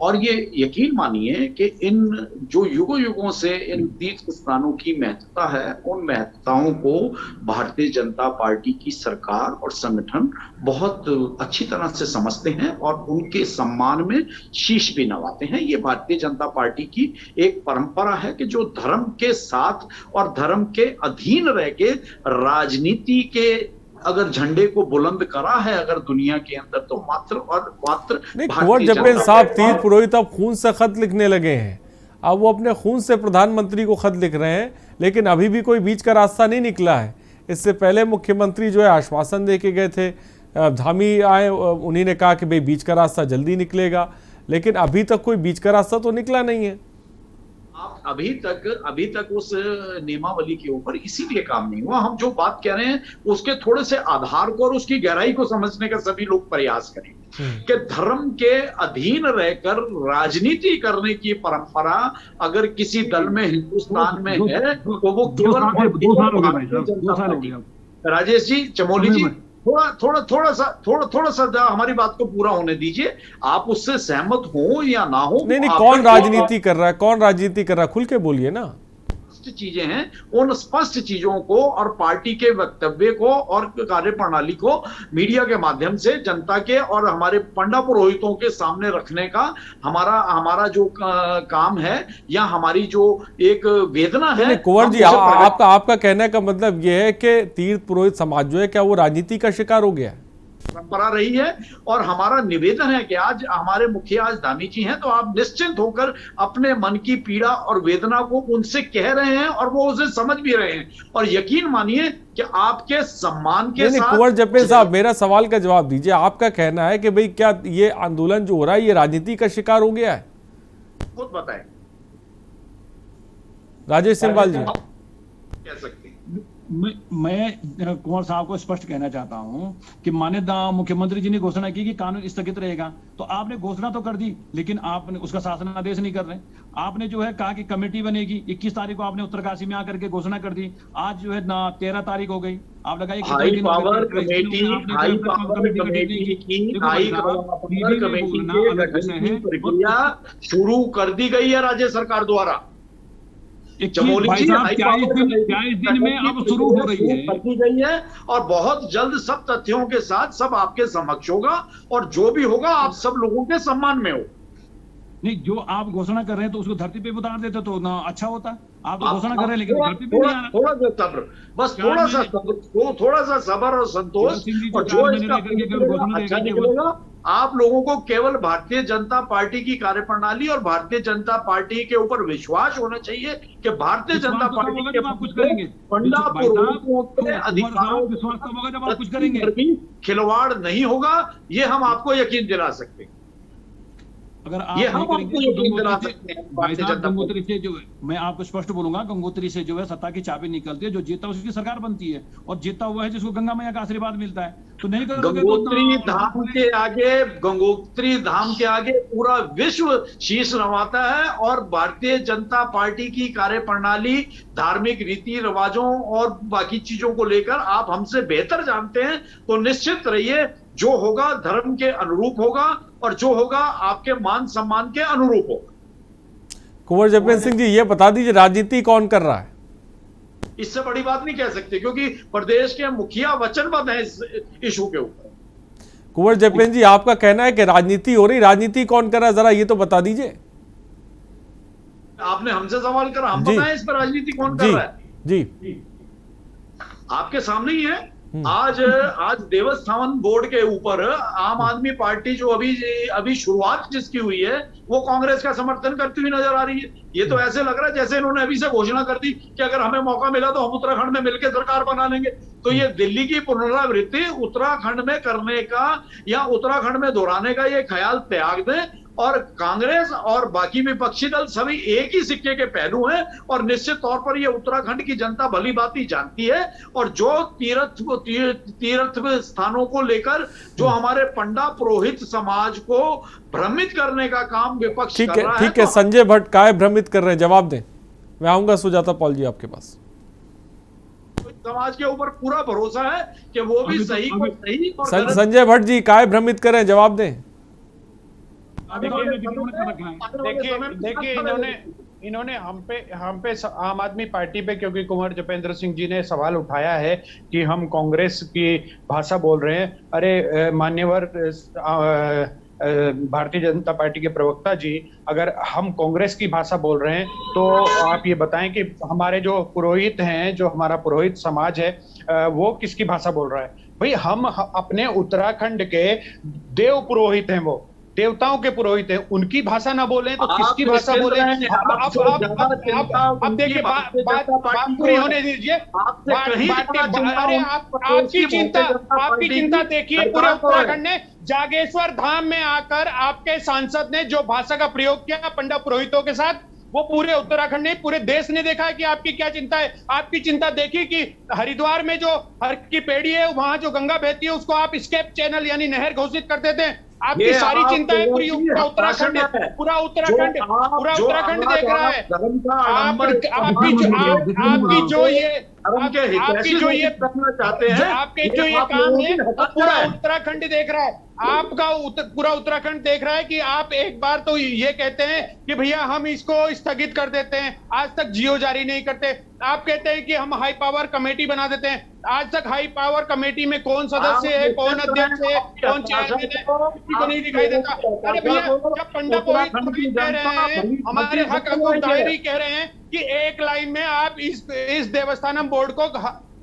और ये यकीन मानिए कि इन जो युगों युगों से इन तीर्थ स्थानों की महत्ता है, उन महत्ताओं को भारतीय जनता पार्टी की सरकार और संगठन बहुत अच्छी तरह से समझते हैं और उनके सम्मान में शीश भी नवाते हैं। ये भारतीय जनता पार्टी की एक परंपरा है कि जो धर्म के साथ और धर्म के अधीन रह के राजनीति के अगर झंडे को बुलंद करा है अगर दुनिया के अंदर, तो मात्र और मात्र कुंवर जब्बेन साहब तीर्थ पुरोहित अब खून से खत लिखने लगे हैं। अब वो अपने खून से प्रधानमंत्री को खत लिख रहे हैं, लेकिन अभी भी कोई बीच का रास्ता नहीं निकला है। इससे पहले मुख्यमंत्री जो है आश्वासन दे के गए थे, धामी आए, उन्हीं ने कहा कि भाई बीच का रास्ता जल्दी निकलेगा, लेकिन अभी तक कोई बीच का रास्ता तो निकला नहीं है। आप अभी तक उस नियमावली के ऊपर इसीलिए काम नहीं हुआ। हम जो बात कह रहे हैं उसके थोड़े से आधार को और उसकी गहराई को समझने का सभी लोग प्रयास करें कि धर्म के अधीन रहकर राजनीति करने की परंपरा अगर किसी दल में हिंदुस्तान में है तो वो केवल राजेश जी, चमोली जी, थोड़ा सा हमारी बात को पूरा होने दीजिए। आप उससे सहमत हो या ना हो, नहीं, कौन राजनीति कर रहा है, कौन राजनीति कर रहा है, खुल के बोलिए ना। चीजें हैं, उन स्पष्ट चीजों को और पार्टी के वक्तव्य को और कार्यप्रणाली को मीडिया के माध्यम से जनता के और हमारे पंडा पुरोहितों के सामने रखने का हमारा जो काम है या हमारी जो एक वेदना है। कुंवर जी, आपका कहने का मतलब यह है कि तीर्थ पुरोहित समाज जो है, क्या वो राजनीति का शिकार हो गया है? परंपरा रही है और हमारा निवेदन है कि आज हमारे मुखिया आज धामी जी हैं, तो आप निश्चिंत होकर अपने मन की पीड़ा और वेदना को उनसे कह रहे हैं और वो उसे समझ भी रहे हैं, और यकीन मानिए कि आपके सम्मान के साथ। कुंवर जब्बेन साहब, मेरा सवाल का जवाब दीजिए। आपका कहना है कि भाई क्या ये आंदोलन जो हो रहा है ये राजनीति का शिकार हो गया है? खुद बताएं राजेश सिंहवाल जी। कह सकते हैं। मैं कुंवर साहब को स्पष्ट कहना चाहता हूं कि माननीय मुख्यमंत्री जी ने घोषणा की कि कानून स्थगित रहेगा, तो आपने घोषणा तो कर दी, लेकिन आपने उसका शासनादेश नहीं कर रहे। आपने जो है कहा कि कमेटी बनेगी, 21 तारीख को आपने उत्तरकाशी में आकर के घोषणा कर दी। आज जो है ना 13 तारीख हो गई, आप लगाइए हाई पावर कमेटी की प्रक्रिया शुरू कर दी गई है राज्य सरकार द्वारा। चमोली जी, 22 दिन में अब शुरू हो रही है और बहुत जल्द सब तथ्यों के साथ सब आपके समक्ष होगा और जो भी होगा आप सब लोगों के सम्मान में हो। नहीं, जो आप घोषणा कर रहे हैं तो उसको धरती पे उतार देते तो ना अच्छा होता। आप तो घोषणा कर रहे हैं लेकिन धरती पे नहीं आ रहा। थोड़ा सा सब्र, बस थोड़ा सा सब्र और संतोष, और जो इसका अच्छा निकलेगा आप लोगों को केवल भारतीय जनता पार्टी की कार्यप्रणाली और भारतीय जनता पार्टी के ऊपर विश्वास होना चाहिए कि भारतीय जनता पार्टी के कुछ करेंगे, पंडा पुरोहितों के अधिकारों भी खिलवाड़ नहीं होगा, ये हम आपको यकीन दिला सकते हैं। अगर आप ये हम गंगोत्री से जो मैं आपको स्पष्ट बोलूंगा, गंगोत्री से जो है सत्ता की चाबी निकलती है, जो जीता उसकी सरकार बनती है और जीता हुआ है जिसको गंगा मैया का आशीर्वाद मिलता है। तो नहीं करोगे तो गंगोत्री धाम के आगे पूरा विश्व शीश नवाता है और भारतीय जनता पार्टी की कार्यप्रणाली, धार्मिक रीति रिवाजों और बाकी चीजों को लेकर आप हमसे बेहतर जानते हैं। तो निश्चित रहिए जो होगा धर्म के अनुरूप होगा और जो होगा आपके मान सम्मान के अनुरूप होगा। कुंवर जब्बेन सिंह जी, ये बता दीजिए राजनीति कौन कर रहा है? इससे बड़ी बात नहीं कह सकते क्योंकि प्रदेश के मुखिया वचनबद्ध हैं इस इशू के ऊपर। कुंवर जब्बेन जी, आपका कहना है कि राजनीति हो रही, राजनीति कौन कर रहा है, जरा ये तो बता दीजिए। आपने हमसे सवाल करा, हम बताएं इस पर राजनीति कौन कर रहा है? जी आपके सामने ही है। आज देवस्थान बोर्ड के ऊपर आम आदमी पार्टी जो अभी शुरुआत जिसकी हुई है वो कांग्रेस का समर्थन करती हुई नजर आ रही है। ये तो ऐसे लग रहा है जैसे इन्होंने अभी से घोषणा कर दी कि अगर हमें मौका मिला तो हम उत्तराखंड में मिलकर सरकार बना लेंगे। तो ये दिल्ली की पुनरावृत्ति उत्तराखंड में करने का या उत्तराखंड में दोहराने का ये ख्याल त्याग दें। और कांग्रेस और बाकी विपक्षी दल सभी एक ही सिक्के के पहलू हैं और निश्चित तौर पर ये उत्तराखंड की जनता भली भांति जानती है। और जो तीर्थ स्थानों को लेकर जो हमारे पंडा पुरोहित समाज को भ्रमित करने का काम विपक्ष कर रहा है। ठीक है, संजय भट्ट काय भ्रमित कर रहे हैं, जवाब दें। मैं आऊंगा सुजाता पॉल जी आपके पास। समाज के ऊपर पूरा भरोसा है कि वो भी सही को सही। संजय भट्ट जी काय भ्रमित कर रहे हैं, जवाब दें। देखिए इन्होंने हम पे आम आदमी पार्टी पे, क्योंकि कुंवर जपेंद्र सिंह जी ने सवाल उठाया है कि हम कांग्रेस की भाषा बोल रहे हैं। अरे मान्यवर भारतीय जनता पार्टी के प्रवक्ता जी, अगर हम कांग्रेस की भाषा बोल रहे हैं तो आप ये बताएं कि हमारे जो पुरोहित हैं, जो हमारा पुरोहित समाज है, वो किसकी भाषा बोल रहा है? भाई हम अपने उत्तराखंड के देव पुरोहित हैं, वो देवताओं के पुरोहित हैं, उनकी भाषा ना बोले तो किसकी भाषा बोले? अब देखिए बात पूरी होने दीजिए। अरे आपकी चिंता देखिए, पूरे उत्तराखंड ने जागेश्वर धाम में आकर आपके सांसद ने जो भाषा का प्रयोग किया पंडा पुरोहितों के साथ, वो पूरे उत्तराखंड ने, पूरे देश ने देखा है कि आपकी क्या चिंता है। आपकी चिंता देखिए कि हरिद्वार में जो हर की पेड़ी है, वहां जो गंगा बहती है, उसको आप स्केप चैनल यानी नहर घोषित कर देते हैं। आपकी सारी चिंता है, पूरा उत्तराखंड देख रहा है। आपकी जो ये काम है, पूरा उत्तराखंड देख रहा है। आपका पूरा उत्तराखंड देख रहा है कि आप एक बार तो ये कहते हैं कि भैया हम इसको स्थगित कर देते हैं, आज तक जियो जारी नहीं करते। आप कहते हैं कि हम हाई पावर कमेटी बना देते हैं, आज तक हाई पावर कमेटी में कौन सदस्य है, कौन अध्यक्ष है, कौन चेयरमैन है, किसी को नहीं दिखाई देता। अरे भैया, जब पंडा पुरोहित कह रहे हैं, हमारे हक दायरी कह रहे हैं कि एक लाइन में आप इस देवस्थानम बोर्ड को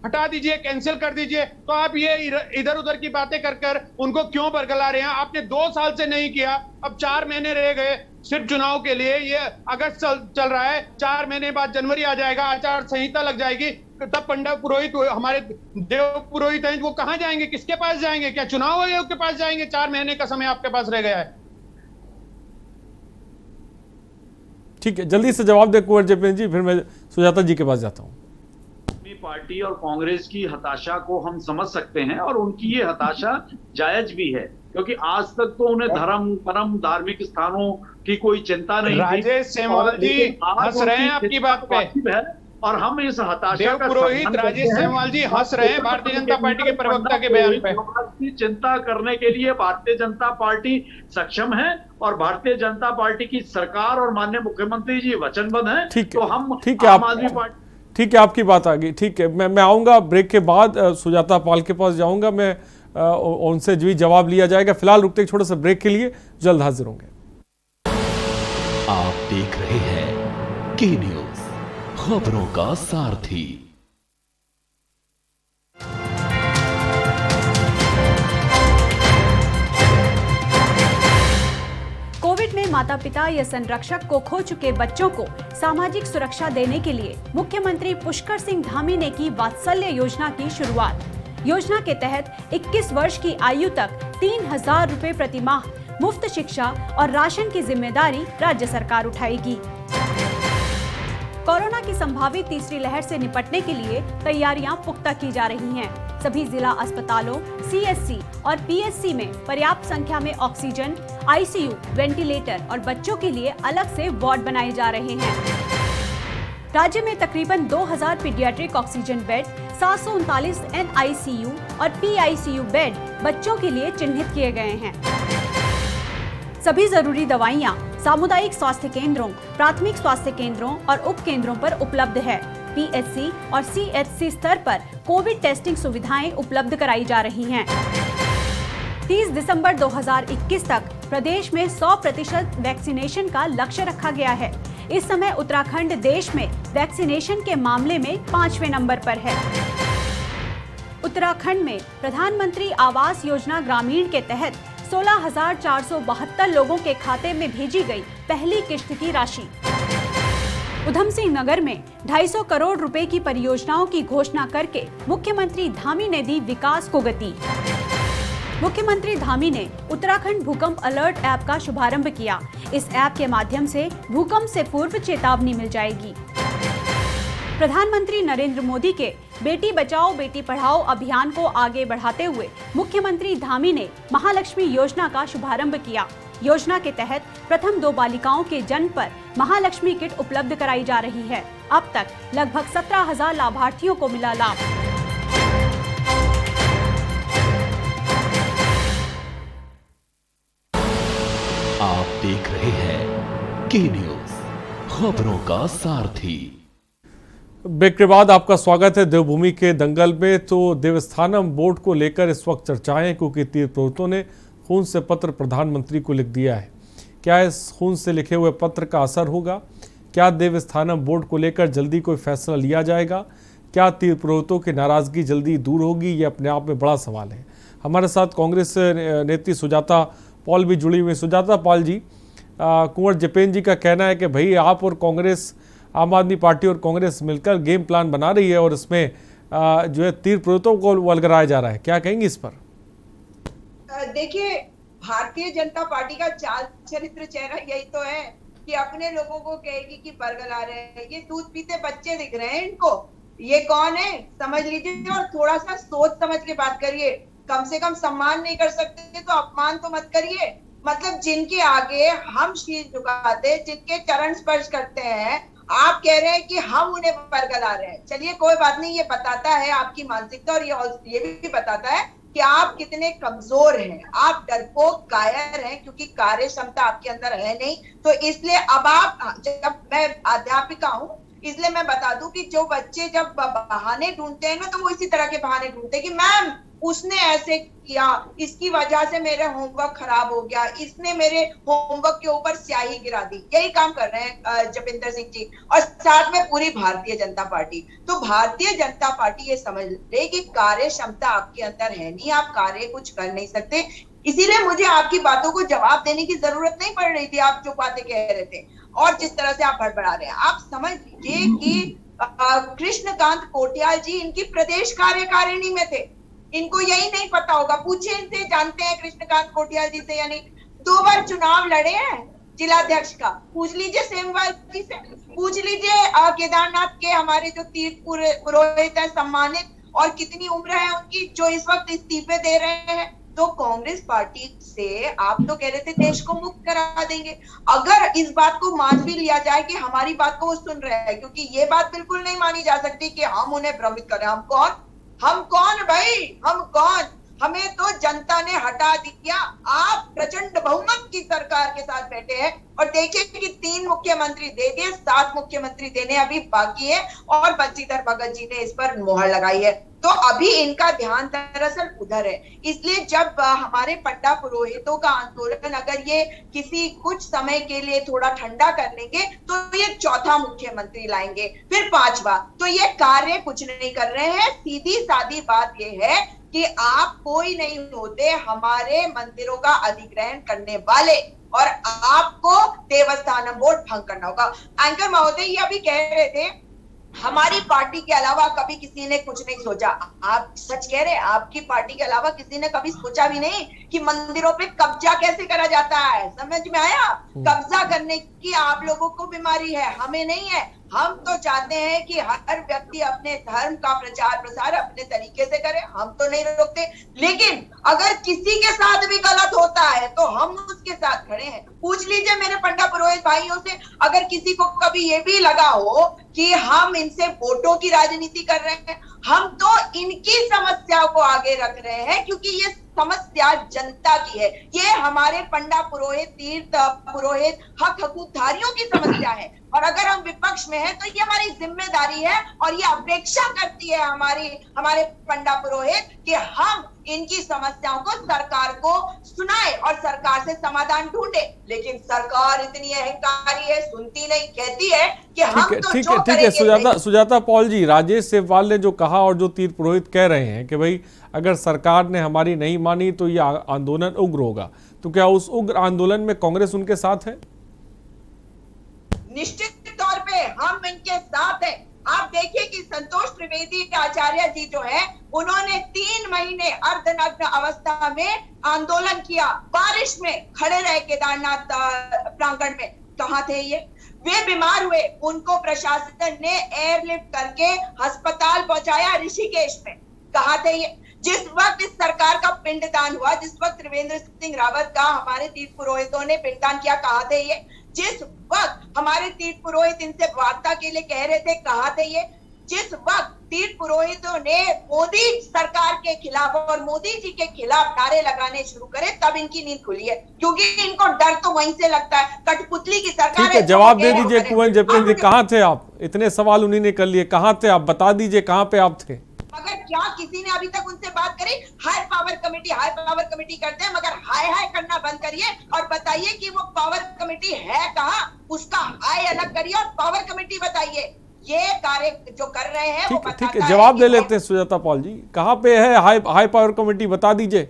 हटा दीजिए, कैंसिल कर दीजिए, तो आप ये इधर उधर की बातें कर उनको क्यों बरगला रहे हैं? आपने 2 साल से नहीं किया, अब 4 महीने रह गए सिर्फ चुनाव के लिए। ये अगस्त चल रहा है, 4 महीने बाद जनवरी आ जाएगा, आचार संहिता लग जाएगी, तब पंडा पुरोहित, हमारे देव पुरोहित हैं, वो कहाँ जाएंगे, किसके पास जाएंगे? क्या चुनाव आयोग के पास जाएंगे? 4 महीने का समय आपके पास रह गया है। ठीक है, जल्दी से जवाब दे कुंवर जपेंद्र जी, फिर मैं सुजाता जी के पास जाता हूँ। पार्टी और कांग्रेस की हताशा को हम समझ सकते हैं और उनकी ये हताशा जायज भी है, क्योंकि आज तक तो उन्हें धर्म परम धार्मिक स्थानों की कोई चिंता नहीं थी। राजेश सेमवाल जी हंस रहे हैं आपकी बात पे, और हम इस हताशा का पुरोहित राजेश सेमवाल जी हंस रहे हैं भारतीय जनता पार्टी के प्रवक्ता के बयान पे। चिंता करने के लिए भारतीय जनता पार्टी सक्षम है और भारतीय जनता पार्टी की सरकार और माननीय मुख्यमंत्री जी वचनबद्ध हैं। तो हम आम आदमी पार्टी, ठीक है, आपकी बात आ गई। ठीक है, मैं आऊँगा ब्रेक के बाद, सुजाता पाल के पास जाऊँगा, मैं उनसे भी जवाब लिया जाएगा। फिलहाल रुकते छोटे से ब्रेक के लिए, जल्द हाजिर होंगे। आप देख रहे हैं के न्यूज़, खबरों का सारथी। कोविड में माता पिता या संरक्षक को खो चुके बच्चों को सामाजिक सुरक्षा देने के लिए मुख्यमंत्री पुष्कर सिंह धामी ने की वात्सल्य योजना की शुरुआत। योजना के तहत 21 वर्ष की आयु तक 3,000 रुपए प्रति माह मुफ्त शिक्षा और राशन की जिम्मेदारी राज्य सरकार उठाएगी। कोरोना की संभावित तीसरी लहर से निपटने के लिए तैयारियां पुख्ता की जा रही हैं। सभी जिला अस्पतालों, सीएससी और पीएचसी में पर्याप्त संख्या में ऑक्सीजन, आईसीयू, वेंटिलेटर और बच्चों के लिए अलग से वार्ड बनाए जा रहे हैं। राज्य में तकरीबन 2000 पीडियाट्रिक ऑक्सीजन बेड, 739 एनआईसीयू और पीआईसीयू बेड बच्चों के लिए चिन्हित किए गए हैं। सभी जरूरी दवाइयाँ सामुदायिक स्वास्थ्य केंद्रों, प्राथमिक स्वास्थ्य केंद्रों और उप केंद्रों पर उपलब्ध है। पीएचसी और सीएचसी स्तर पर कोविड टेस्टिंग सुविधाएं उपलब्ध कराई जा रही हैं। 30 दिसंबर 2021 तक प्रदेश में 100% वैक्सीनेशन का लक्ष्य रखा गया है। इस समय उत्तराखंड देश में वैक्सीनेशन के मामले में 5वें नंबर पर है। उत्तराखंड में प्रधानमंत्री आवास योजना ग्रामीण के तहत 16,472 लोगों के खाते में भेजी गई पहली किश्त की राशि। उधम सिंह नगर में 250 करोड़ रुपए की परियोजनाओं की घोषणा करके मुख्यमंत्री धामी ने दी विकास को गति। मुख्यमंत्री धामी ने उत्तराखंड भूकंप अलर्ट ऐप का शुभारंभ किया। इस ऐप के माध्यम से भूकंप से पूर्व चेतावनी मिल जाएगी। प्रधानमंत्री नरेंद्र मोदी के बेटी बचाओ बेटी पढ़ाओ अभियान को आगे बढ़ाते हुए मुख्यमंत्री धामी ने महालक्ष्मी योजना का शुभारंभ किया। योजना के तहत प्रथम 2 बालिकाओं के जन्म पर महालक्ष्मी किट उपलब्ध कराई जा रही है। अब तक लगभग 17,000 लाभार्थियों को मिला लाभ। आप देख रहे हैं के न्यूज, खबरों का सारथी। ब्रेक के बाद आपका स्वागत है देवभूमि के दंगल में। तो देवस्थानम बोर्ड को लेकर इस वक्त चर्चाएं हैं, क्योंकि तीर्थपुरोहितों ने खून से पत्र प्रधानमंत्री को लिख दिया है। क्या इस खून से लिखे हुए पत्र का असर होगा? क्या देवस्थानम बोर्ड को लेकर जल्दी कोई फैसला लिया जाएगा? क्या तीर्थपुरोहितों की नाराजगी जल्दी दूर होगी? ये अपने आप में बड़ा सवाल है। हमारे साथ कांग्रेस नेत्री सुजाता पॉल भी जुड़ी हुई। सुजाता पॉल जी, कुंवर जपेन जी का कहना है कि भाई आप और कांग्रेस, आम आदमी पार्टी और कांग्रेस मिलकर गेम प्लान बना रही है और इसमें जो है तीर्थपुरोहितों को वलगराया जा रहा है। क्या कहेंगे इस पर? देखिए, भारतीय जनता पार्टी का चाल चरित्र चेहरा यही तो है कि अपने लोगों को कहेगी कि बरगला रहे हैं। ये दूध पीते बच्चे दिख रहे हैं इनको। ये कौन है समझ लीजिए, और थोड़ा सा सोच समझ के बात करिए। कम से कम सम्मान नहीं कर सकते तो अपमान तो मत करिए। मतलब जिनके आगे हम शीश झुकाते, जिनके चरण स्पर्श करते हैं, आप कह रहे हैं कि हम उन्हें बरगला रहे हैं। चलिए कोई बात नहीं, ये बताता है आपकी मानसिकता, और ये भी बताता है कि आप कितने कमजोर हैं। आप डरपोक कायर हैं, क्योंकि कार्य क्षमता आपके अंदर है नहीं। तो इसलिए अब आप, जब मैं अध्यापिका हूं इसलिए मैं बता दूं कि जो बच्चे जब बहाने ढूंढते हैं ना, तो वो इसी तरह के बहाने ढूंढते हैं कि मैम उसने ऐसे किया, इसकी वजह से मेरा होमवर्क खराब हो गया, इसने मेरे होमवर्क के ऊपर स्याही गिरा दी। यही काम कर रहे हैं जपिंदर सिंह जी और साथ में पूरी भारतीय जनता पार्टी। तो भारतीय जनता पार्टी ये समझ ले कि कार्य क्षमता आपके अंदर है नहीं, आप कार्य कुछ कर नहीं सकते। इसीलिए मुझे आपकी बातों को जवाब देने की जरूरत नहीं पड़ रही थी। आप जो बातें कह रहे थे और जिस तरह से आप बड़बड़ा रहे हैं, आप समझ लीजिए कि कृष्णकांत कोटियाल जी इनकी प्रदेश कार्यकारिणी में थे। इनको यही नहीं पता होगा, पूछिए इनसे, जानते हैं कृष्णकांत कोटियाल जी से? यानी 2 बार चुनाव लड़े हैं जिलाध्यक्ष का। पूछ लीजिए सेमवाल जी से, पूछ लीजिए केदारनाथ के हमारे जो तीर्थ पुरोहित है सम्मानित, और कितनी उम्र है उनकी, जो इस वक्त इस्तीफे दे रहे हैं। तो कांग्रेस पार्टी से आप तो कह रहे थे देश को मुक्त करा देंगे। अगर इस बात को मान भी लिया जाए कि हमारी बात को वो सुन रहे हैं, क्योंकि ये बात बिल्कुल नहीं मानी जा सकती कि हम उन्हें भ्रमित करें। हम कौन भाई, हम कौन? हमें तो जनता ने हटा दिया। आप प्रचंड बहुमत की सरकार के साथ बैठे हैं और देखिए कि 3 मुख्यमंत्री दे दिए, 7 मुख्यमंत्री देने अभी बाकी है, और बंशीधर भगत जी ने इस पर मोहर लगाई है। तो अभी इनका ध्यान दरअसल उधर है। इसलिए जब हमारे पंडा पुरोहितों का आंदोलन अगर ये किसी कुछ समय के लिए थोड़ा ठंडा कर लेंगे, तो ये 4था मुख्यमंत्री लाएंगे, फिर 5वां। तो ये कार्य कुछ नहीं कर रहे हैं। सीधी सादी बात ये है कि आप कोई नहीं होते हमारे मंदिरों का अधिग्रहण करने वाले, और आपको देवस्थानम बोर्ड भंग करना होगा। एंकर महोदय ये अभी कह रहे थे हमारी पार्टी के अलावा कभी किसी ने कुछ नहीं सोचा। आप सच कह रहे हैं, आपकी पार्टी के अलावा किसी ने कभी सोचा भी नहीं कि मंदिरों पे कब्जा कैसे करा जाता है। समझ में आया? कब्जा करने की आप लोगों को बीमारी है, हमें नहीं है। हम तो चाहते हैं कि हर व्यक्ति अपने धर्म का प्रचार प्रसार अपने तरीके से करे, हम तो नहीं रोकते। लेकिन अगर किसी के साथ भी गलत होता है तो हम उसके साथ खड़े हैं। पूछ लीजिए मेरे पंडा पुरोहित भाइयों से, अगर किसी को कभी ये भी लगा हो कि हम इनसे वोटों की राजनीति कर रहे हैं, हम तो इनकी समस्या को आगे रख रहे हैं, क्योंकि ये समस्या जनता की है। ये हमारे पंडा पुरोहित, तीर्थ पुरोहित, हक हकूकधारियों की समस्या है। और अगर हम विपक्ष में हैं तो ये हमारी जिम्मेदारी है, और ये अपेक्षा करती है हमारे पंडा पुरोहित कि हम इनकी समस्याओं को सरकार को सुनाए और सरकार से समाधान ढूंढे। लेकिन सरकार इतनी अहंकारी है, सुनती नहीं, कहती है कि हम तो जो करेंगे। सुजाता पॉल जी, राजेश सेवाल ने जो कहा और जो तीर्थ पुरोहित कह रहे हैं कि भाई अगर सरकार ने हमारी नहीं मानी तो ये आंदोलन उग्र होगा, तो क्या उस उग्र आंदोलन में कांग्रेस उनके साथ है? निश्चित तौर पे हम इनके साथ हैं। आप देखिए कि संतोष त्रिवेदी आचार्य जी जो है, उन्होंने 3 महीने अर्धनग्न अवस्था में आंदोलन किया, बारिश में खड़े रहे केदारनाथ प्रांगण में। कहाँ थे ये? वे बीमार हुए, उनको प्रशासन ने एयरलिफ्ट करके अस्पताल पहुंचाया ऋषिकेश में। कहाँ थे ये? जिस वक्त इस सरकार का पिंडदान हुआ, जिस वक्त त्रिवेंद्र सिंह रावत का हमारे तीर्थ पुरोहितों ने पिंडदान किया, कहाँ थे ये? जिस वक्त हमारे तीर्थ पुरोहित इनसे वार्ता के लिए कह रहे थे, कहाँ थे ये? जिस वक्त तीर्थ पुरोहितों ने मोदी सरकार के खिलाफ और मोदी जी के खिलाफ नारे लगाने शुरू करे, तब इनकी नींद खुली है, क्योंकि इनको डर तो वहीं से लगता है, कठपुतली की सरकार। ठीक है, जवाब दे दीजिए कुंवर जपेंद्र जी, कहाँ थे आप? इतने सवाल उन्हीं ने कर लिए, कहाँ थे आप? बता दीजिए कहाँ पे आप थे। मगर क्या किसी ने अभी तक उनसे बात करी? हाई पावर कमेटी करते हैं, मगर हाय करना बंद करिए और बताइए कि वो पावर कमेटी है कहाँ, उसका हाय अलग करिए और पावर कमेटी बताइए। ये कार्य जो कर रहे हैं वो बताता ठीक है, जवाब दे लेते हैं सुजाता पॉल जी, कहाँ पे है हाई पावर कमेटी, बता दीजिए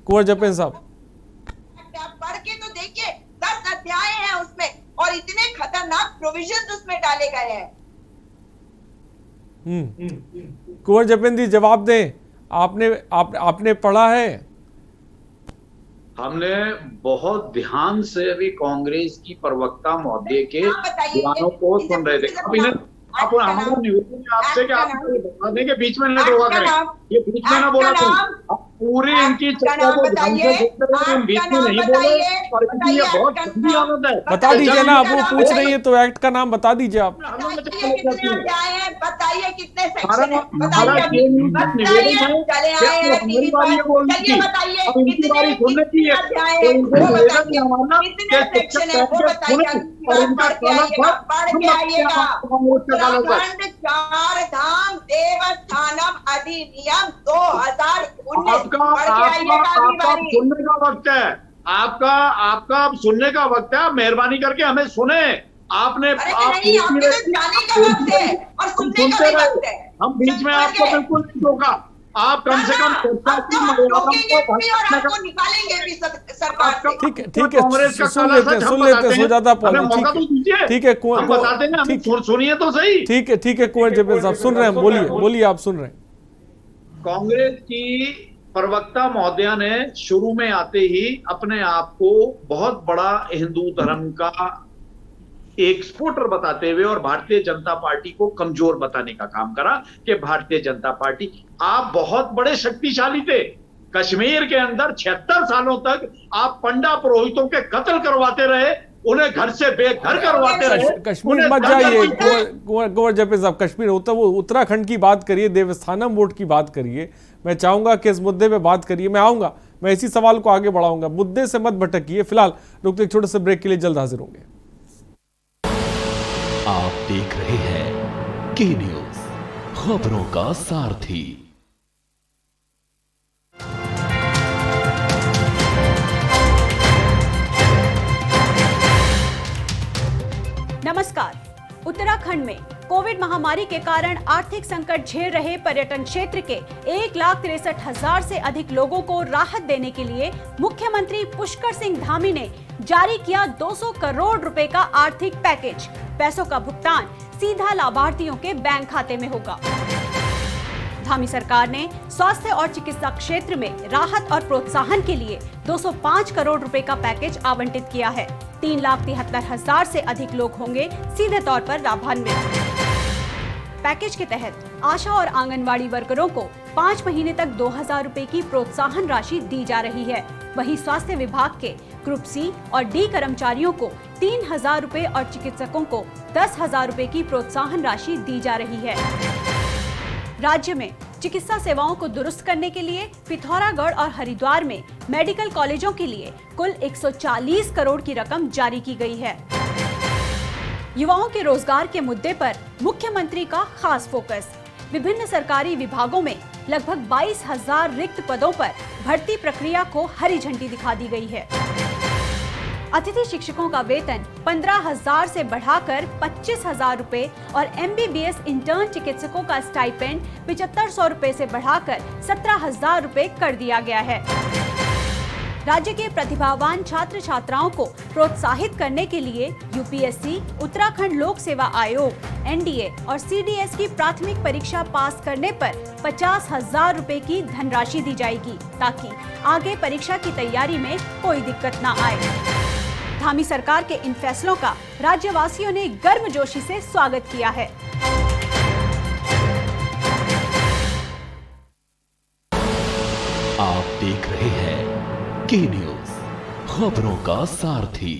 कुंवर जपेंद्र साहब। पढ़ के तो देखिए, 10 अध्याय हैं उसमें और इतने खतरनाक प्रोविजन उसमें डाले गए हैं। कुंवर जपेंद्र जी जवाब दें, आपने पढ़ा है? हमने बहुत ध्यान से अभी कांग्रेस की प्रवक्ता महोदय के बयानों को सुन रहे थे। अब इन्हें आप हमारा निवेदन है आपसे कि आप बता दें कि बीच में न बोला करें, ये बीच में न बोला करें, पूरी इनकी चर्चा को ध्यान से सुनते रहे, हम बीच में नहीं बोले और इनकी ये बहुत गंदी आदत है। बता दीजिए ना, वो पूछ रही है तो एक्ट का नाम बता दीजिए आप। बताइए कितने सेक्शन हैं, बताइए निवेदन है, हमारी बारी ये बोलने की, अब इनकी बारी सुनने की है, तो इनको निवेदन हमारा कि शिक्षक सुने और इनका काला उत्तराखंड चार धाम देवस्थानम अधिनियम 2019 आपका सुनने का वक्त है, आपका सुनने का वक्त है, मेहरबानी करके हमें सुने। आपने जाने का वक्त है और सुनने का भी वक्त है। हम बीच में आपको बिल्कुल नहीं रोका, आप कम से कम ठीक है, सुन लेते सुजाता पॉल, ठीक है सुनिए तो सही। ठीक है कुंवर जपेंद्र साहब सुन रहे हैं, बोलिए आप सुन रहे हैं। कांग्रेस की प्रवक्ता महोदया ने शुरू में आते ही अपने आप को बहुत बड़ा हिंदू धर्म का एक्सपोर्टर बताते हुए और भारतीय जनता पार्टी को कमजोर बताने का काम करा कि भारतीय जनता पार्टी, आप बहुत बड़े शक्तिशाली थे। कश्मीर के अंदर 76 सालों तक आप पंडा पुरोहितों के कत्ल करवाते रहे, उन्हें घर से बेघर करवाते रहे। कश्मीर मत जाइए कुंवर जपेंद्र साहब, कश्मीर होता वो उत्तराखंड की बात करिए, देवस्थानम बोर्ड की बात करिए। मैं चाहूंगा कि इस मुद्दे पे बात करिए, मैं आऊंगा, मैं इसी सवाल को आगे बढ़ाऊंगा, मुद्दे से मत भटकिए। फिलहाल रुकते एक छोटे से ब्रेक के लिए, जल्द हाजिर होंगे। आप देख रहे हैं के न्यूज, खबरों का सारथी। नमस्कार। उत्तराखंड में कोविड महामारी के कारण आर्थिक संकट झेल रहे पर्यटन क्षेत्र के 1,63,000 से अधिक लोगों को राहत देने के लिए मुख्यमंत्री पुष्कर सिंह धामी ने जारी किया 200 करोड़ रुपए का आर्थिक पैकेज। पैसों का भुगतान सीधा लाभार्थियों के बैंक खाते में होगा। धामी सरकार ने स्वास्थ्य और चिकित्सा क्षेत्र में राहत और प्रोत्साहन के लिए 205 करोड़ रुपए का पैकेज आवंटित किया है। 3,73,000 से अधिक लोग होंगे सीधे तौर पर लाभान्वित। पैकेज के तहत आशा और आंगनवाड़ी वर्करों को 5 महीने तक 2,000 रुपए की प्रोत्साहन राशि दी जा रही है। वहीं स्वास्थ्य विभाग के ग्रुप सी और डी कर्मचारियों को 3,000 रुपए और चिकित्सकों को 10,000 रुपए की प्रोत्साहन राशि दी जा रही है। राज्य में चिकित्सा सेवाओं को दुरुस्त करने के लिए पिथौरागढ़ और हरिद्वार में मेडिकल कॉलेजों के लिए कुल 140 करोड़ की रकम जारी की गई है। युवाओं के रोजगार के मुद्दे पर मुख्यमंत्री का खास फोकस। विभिन्न सरकारी विभागों में लगभग 22,000 रिक्त पदों पर भर्ती प्रक्रिया को हरी झंडी दिखा दी गई है। अतिथि शिक्षकों का वेतन 15,000 से बढ़ाकर 25,000 रुपए और MBBS इंटर्न चिकित्सकों का स्टाइपेंड 7,500 रुपए से बढ़ाकर 17,000 रुपए कर दिया गया है। राज्य के प्रतिभावान छात्र छात्राओं को प्रोत्साहित करने के लिए UPSC, उत्तराखंड लोक सेवा आयोग, NDA और CDS की प्राथमिक परीक्षा पास करने पर 50,000 रुपए की धनराशि दी जाएगी, ताकि आगे परीक्षा की तैयारी में कोई दिक्कत न आए। धामी सरकार के इन फैसलों का राज्यवासियों ने गर्मजोशी से स्वागत किया है। आप देख रहे हैं के न्यूज, खबरों का सारथी।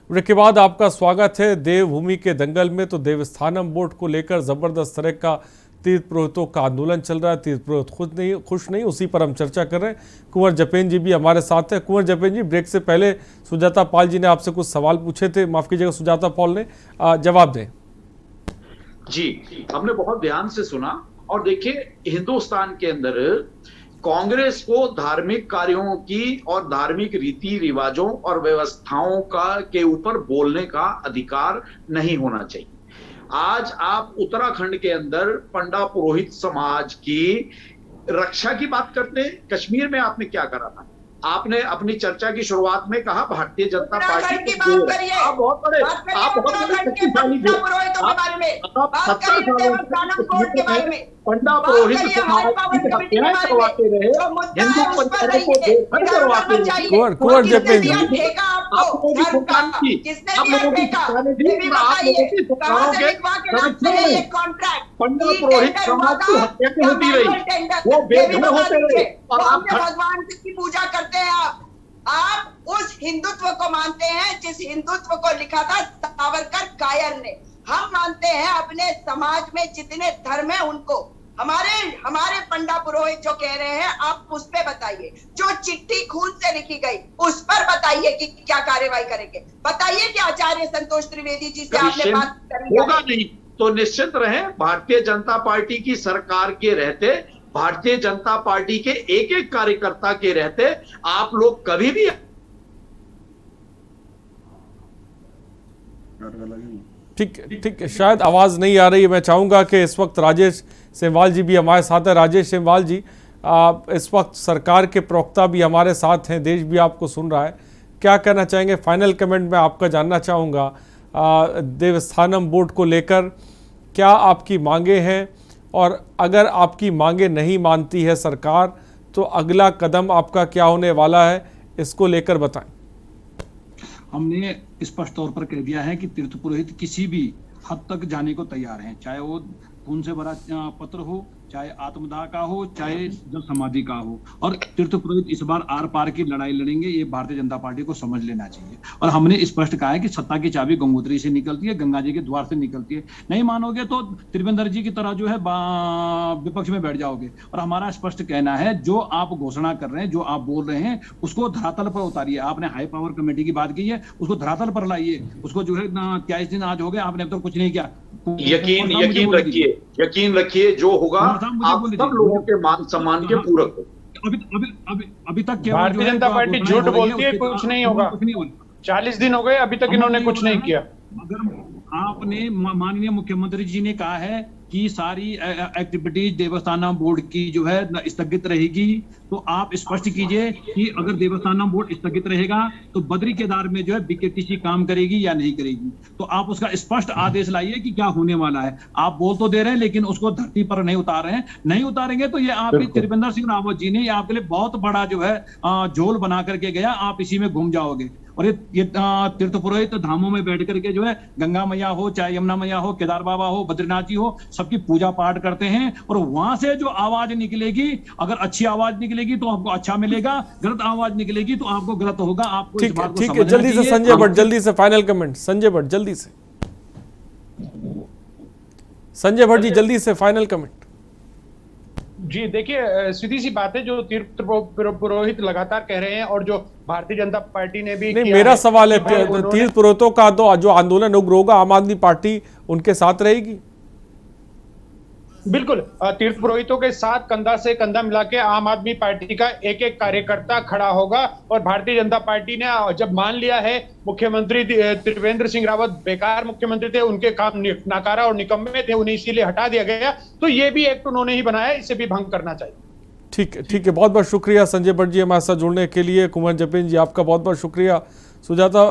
ब्रेक के बाद आपका स्वागत है। देवभूमि के दंगल में तो देवस्थानम बोर्ड को लेकर जबरदस्त तरह का तीर्थ पुरोहितों का आंदोलन चल रहा है। तीर्थ पुरोहित खुश नहीं, उसी पर हम चर्चा कर रहे हैं। कुंवर जपेन जी भी हमारे साथ हैं। कुंवर जपेन जी, ब्रेक से पहले सुजाता पाल जी ने आपसे कुछ सवाल पूछे थे, माफ कीजिएगा सुजाता पाल ने, जवाब दें। जी, हमने बहुत ध्यान से सुना और देखिए, हिंदुस्तान के अंदर कांग्रेस को धार्मिक कार्यों की और धार्मिक रीति रिवाजों और व्यवस्थाओं के ऊपर बोलने का अधिकार नहीं होना चाहिए। आज आप उत्तराखंड के अंदर पंडा पुरोहित समाज की रक्षा की बात करते हैं। कश्मीर में आपने क्या करा था? आपने अपनी चर्चा की शुरुआत में कहा भारतीय जनता पार्टी आप बहुत बड़े शक्तिशाली थे। आप 70 सालों से पंडा पुरोहित समाज की हत्याएं करवाते रहे, हिंदू पंचायतों को बेघर करवाते रहे। कुंवर जपेन जी, आप लोगों की सरकार थी, आप लोगों की सरकारें थी, आप लोगों की सरकारों के संरक्षण में पंडा पुरोहित समाज की हत्या होती रही, वो बेघर होते रहे। और आप भगवान की पूजा करते हैं। आप उस हिंदुत्व को मानते हैं जिस हिंदुत्व को लिखा था सावरकर कायर ने। हम मानते हैं अपने समाज में जितने धर्म है उनको। हमारे पंडा पुरोहित जो कह रहे हैं, आप उस पे बताइए। जो चिट्ठी खून से लिखी गई उस पर बताइए कि क्या कार्रवाई करेंगे। बताइए कि आचार्य संतोष त्रिवेदी जी से आपने बात करी होगा नहीं तो निश्चित रहे, भारतीय जनता पार्टी की सरकार के रहते, भारतीय जनता पार्टी के एक एक कार्यकर्ता के रहते आप लोग कभी भी ठीक, शायद आवाज़ नहीं आ रही है। मैं चाहूँगा कि इस वक्त राजेश सेमवाल जी भी हमारे साथ हैं। राजेश सेमवाल जी, इस वक्त सरकार के प्रवक्ता भी हमारे साथ हैं, देश भी आपको सुन रहा है, क्या कहना चाहेंगे? फाइनल कमेंट में आपका जानना चाहूँगा देवस्थानम बोर्ड को लेकर क्या आपकी मांगे हैं, और अगर आपकी मांगे नहीं मानती है सरकार तो अगला कदम आपका क्या होने वाला है, इसको लेकर बताएं। हमने स्पष्ट तौर पर कह दिया है कि तीर्थ पुरोहित किसी भी हद तक जाने को तैयार हैं, चाहे वो खून से भरा पत्र हो, चाहे आत्मदाह का हो, चाहे जल समाधि का हो। और तीर्थ पुरोहित इस बार आर पार की लड़ाई लड़ेंगे, ये भारतीय जनता पार्टी को समझ लेना चाहिए। और हमने स्पष्ट कहा है कि सत्ता की चाबी गंगोत्री से निकलती है, गंगा जी के द्वार से निकलती है। नहीं मानोगे तो त्रिवेंद्र जी की तरह जो है विपक्ष में बैठ जाओगे। और हमारा स्पष्ट कहना है, जो आप घोषणा कर रहे हैं, जो आप बोल रहे हैं, उसको धरातल पर उतारिए। आपने हाई पावर कमेटी की बात की है, उसको धरातल पर लाइए। उसको जो है 23 दिन आज हो गए, आपने अब तक कुछ नहीं किया। यकीन रखिए जो होगा आप सब लोगों के मान सम्मान के पूरक हो। अभी तक भारतीय जनता पार्टी झूठ बोलती है, कुछ नहीं होगा। 40 दिन हो गए, अभी तक इन्होंने कुछ नहीं किया। अगर आपने, माननीय मुख्यमंत्री जी ने कहा है कि सारी एक्टिविटीज देवस्थानम बोर्ड की जो है स्थगित रहेगी, तो आप स्पष्ट कीजिए कि अगर देवस्थानम बोर्ड स्थगित रहेगा तो बद्री केदार में जो है बीकेटीसी काम करेगी या नहीं करेगी। तो आप उसका स्पष्ट आदेश लाइए कि क्या होने वाला है। आप बोल तो दे रहे हैं लेकिन उसको धरती पर नहीं उतार रहे हैं। नहीं उतारेंगे तो ये आप त्रिवेंद्र सिंह रावत जी ने ये आपके लिए बहुत बड़ा जो है झोल बना करके गया, आप इसी में घूम जाओगे। और ये तीर्थ पुरोहित धामों में बैठ करके जो है गंगा मैया हो, चाहे यमुना मैया हो, केदार बाबा हो, बद्रीनाथ जी हो, सबकी पूजा पाठ करते हैं। और वहां से जो आवाज निकलेगी, अगर अच्छी आवाज निकलेगी तो आपको अच्छा मिलेगा, गलत आवाज निकलेगी तो आपको गलत होगा। आपको ठीक है, जल्दी से संजय भट्ट, जल्दी से फाइनल कमेंट। संजय भट्ट जल्दी से, संजय भट्ट जी जल्दी से फाइनल कमेंट। जी देखिए, सीधी सी बात है, जो तीर्थ पुरोहित लगातार कह रहे हैं और जो भारतीय जनता पार्टी ने भी नहीं, मेरा सवाल है, तीर्थ पुरोहितों का तो जो आंदोलन उग्र होगा, आम आदमी पार्टी उनके साथ रहेगी? बिल्कुल, तीर्थ पुरोहितों के साथ कंधा से कंधा मिला के आम आदमी पार्टी का एक एक कार्यकर्ता खड़ा होगा। और भारतीय जनता पार्टी ने जब मान लिया है मुख्यमंत्री त्रिवेंद्र सिंह रावत बेकार मुख्यमंत्री थे, उनके काम नाकारा और निकम्मे थे, उन्हें इसीलिए हटा दिया गया, तो ये भी एक्ट उन्होंने ही बनाया, इसे भी भंग करना चाहिए। ठीक है, बहुत बहुत शुक्रिया संजय भट्ट जी हमारे साथ जुड़ने के लिए। कुंवर जपेन जी आपका बहुत बहुत शुक्रिया। सुजाता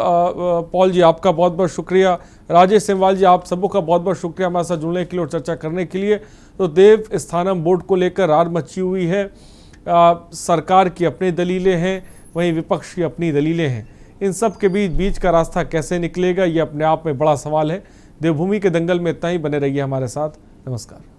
पॉल जी आपका बहुत बहुत शुक्रिया। राजेश सेमवाल जी आप सबों का बहुत बहुत शुक्रिया हमारे साथ जुड़ने के लिए और चर्चा करने के लिए। तो देवस्थानम बोर्ड को लेकर रार मची हुई है। सरकार की अपनी दलीलें हैं, वहीं विपक्ष की अपनी दलीलें हैं। इन सब के बीच का रास्ता कैसे निकलेगा, ये अपने आप में बड़ा सवाल है। देवभूमि के दंगल में इतना ही। बने रहिए हमारे साथ। नमस्कार।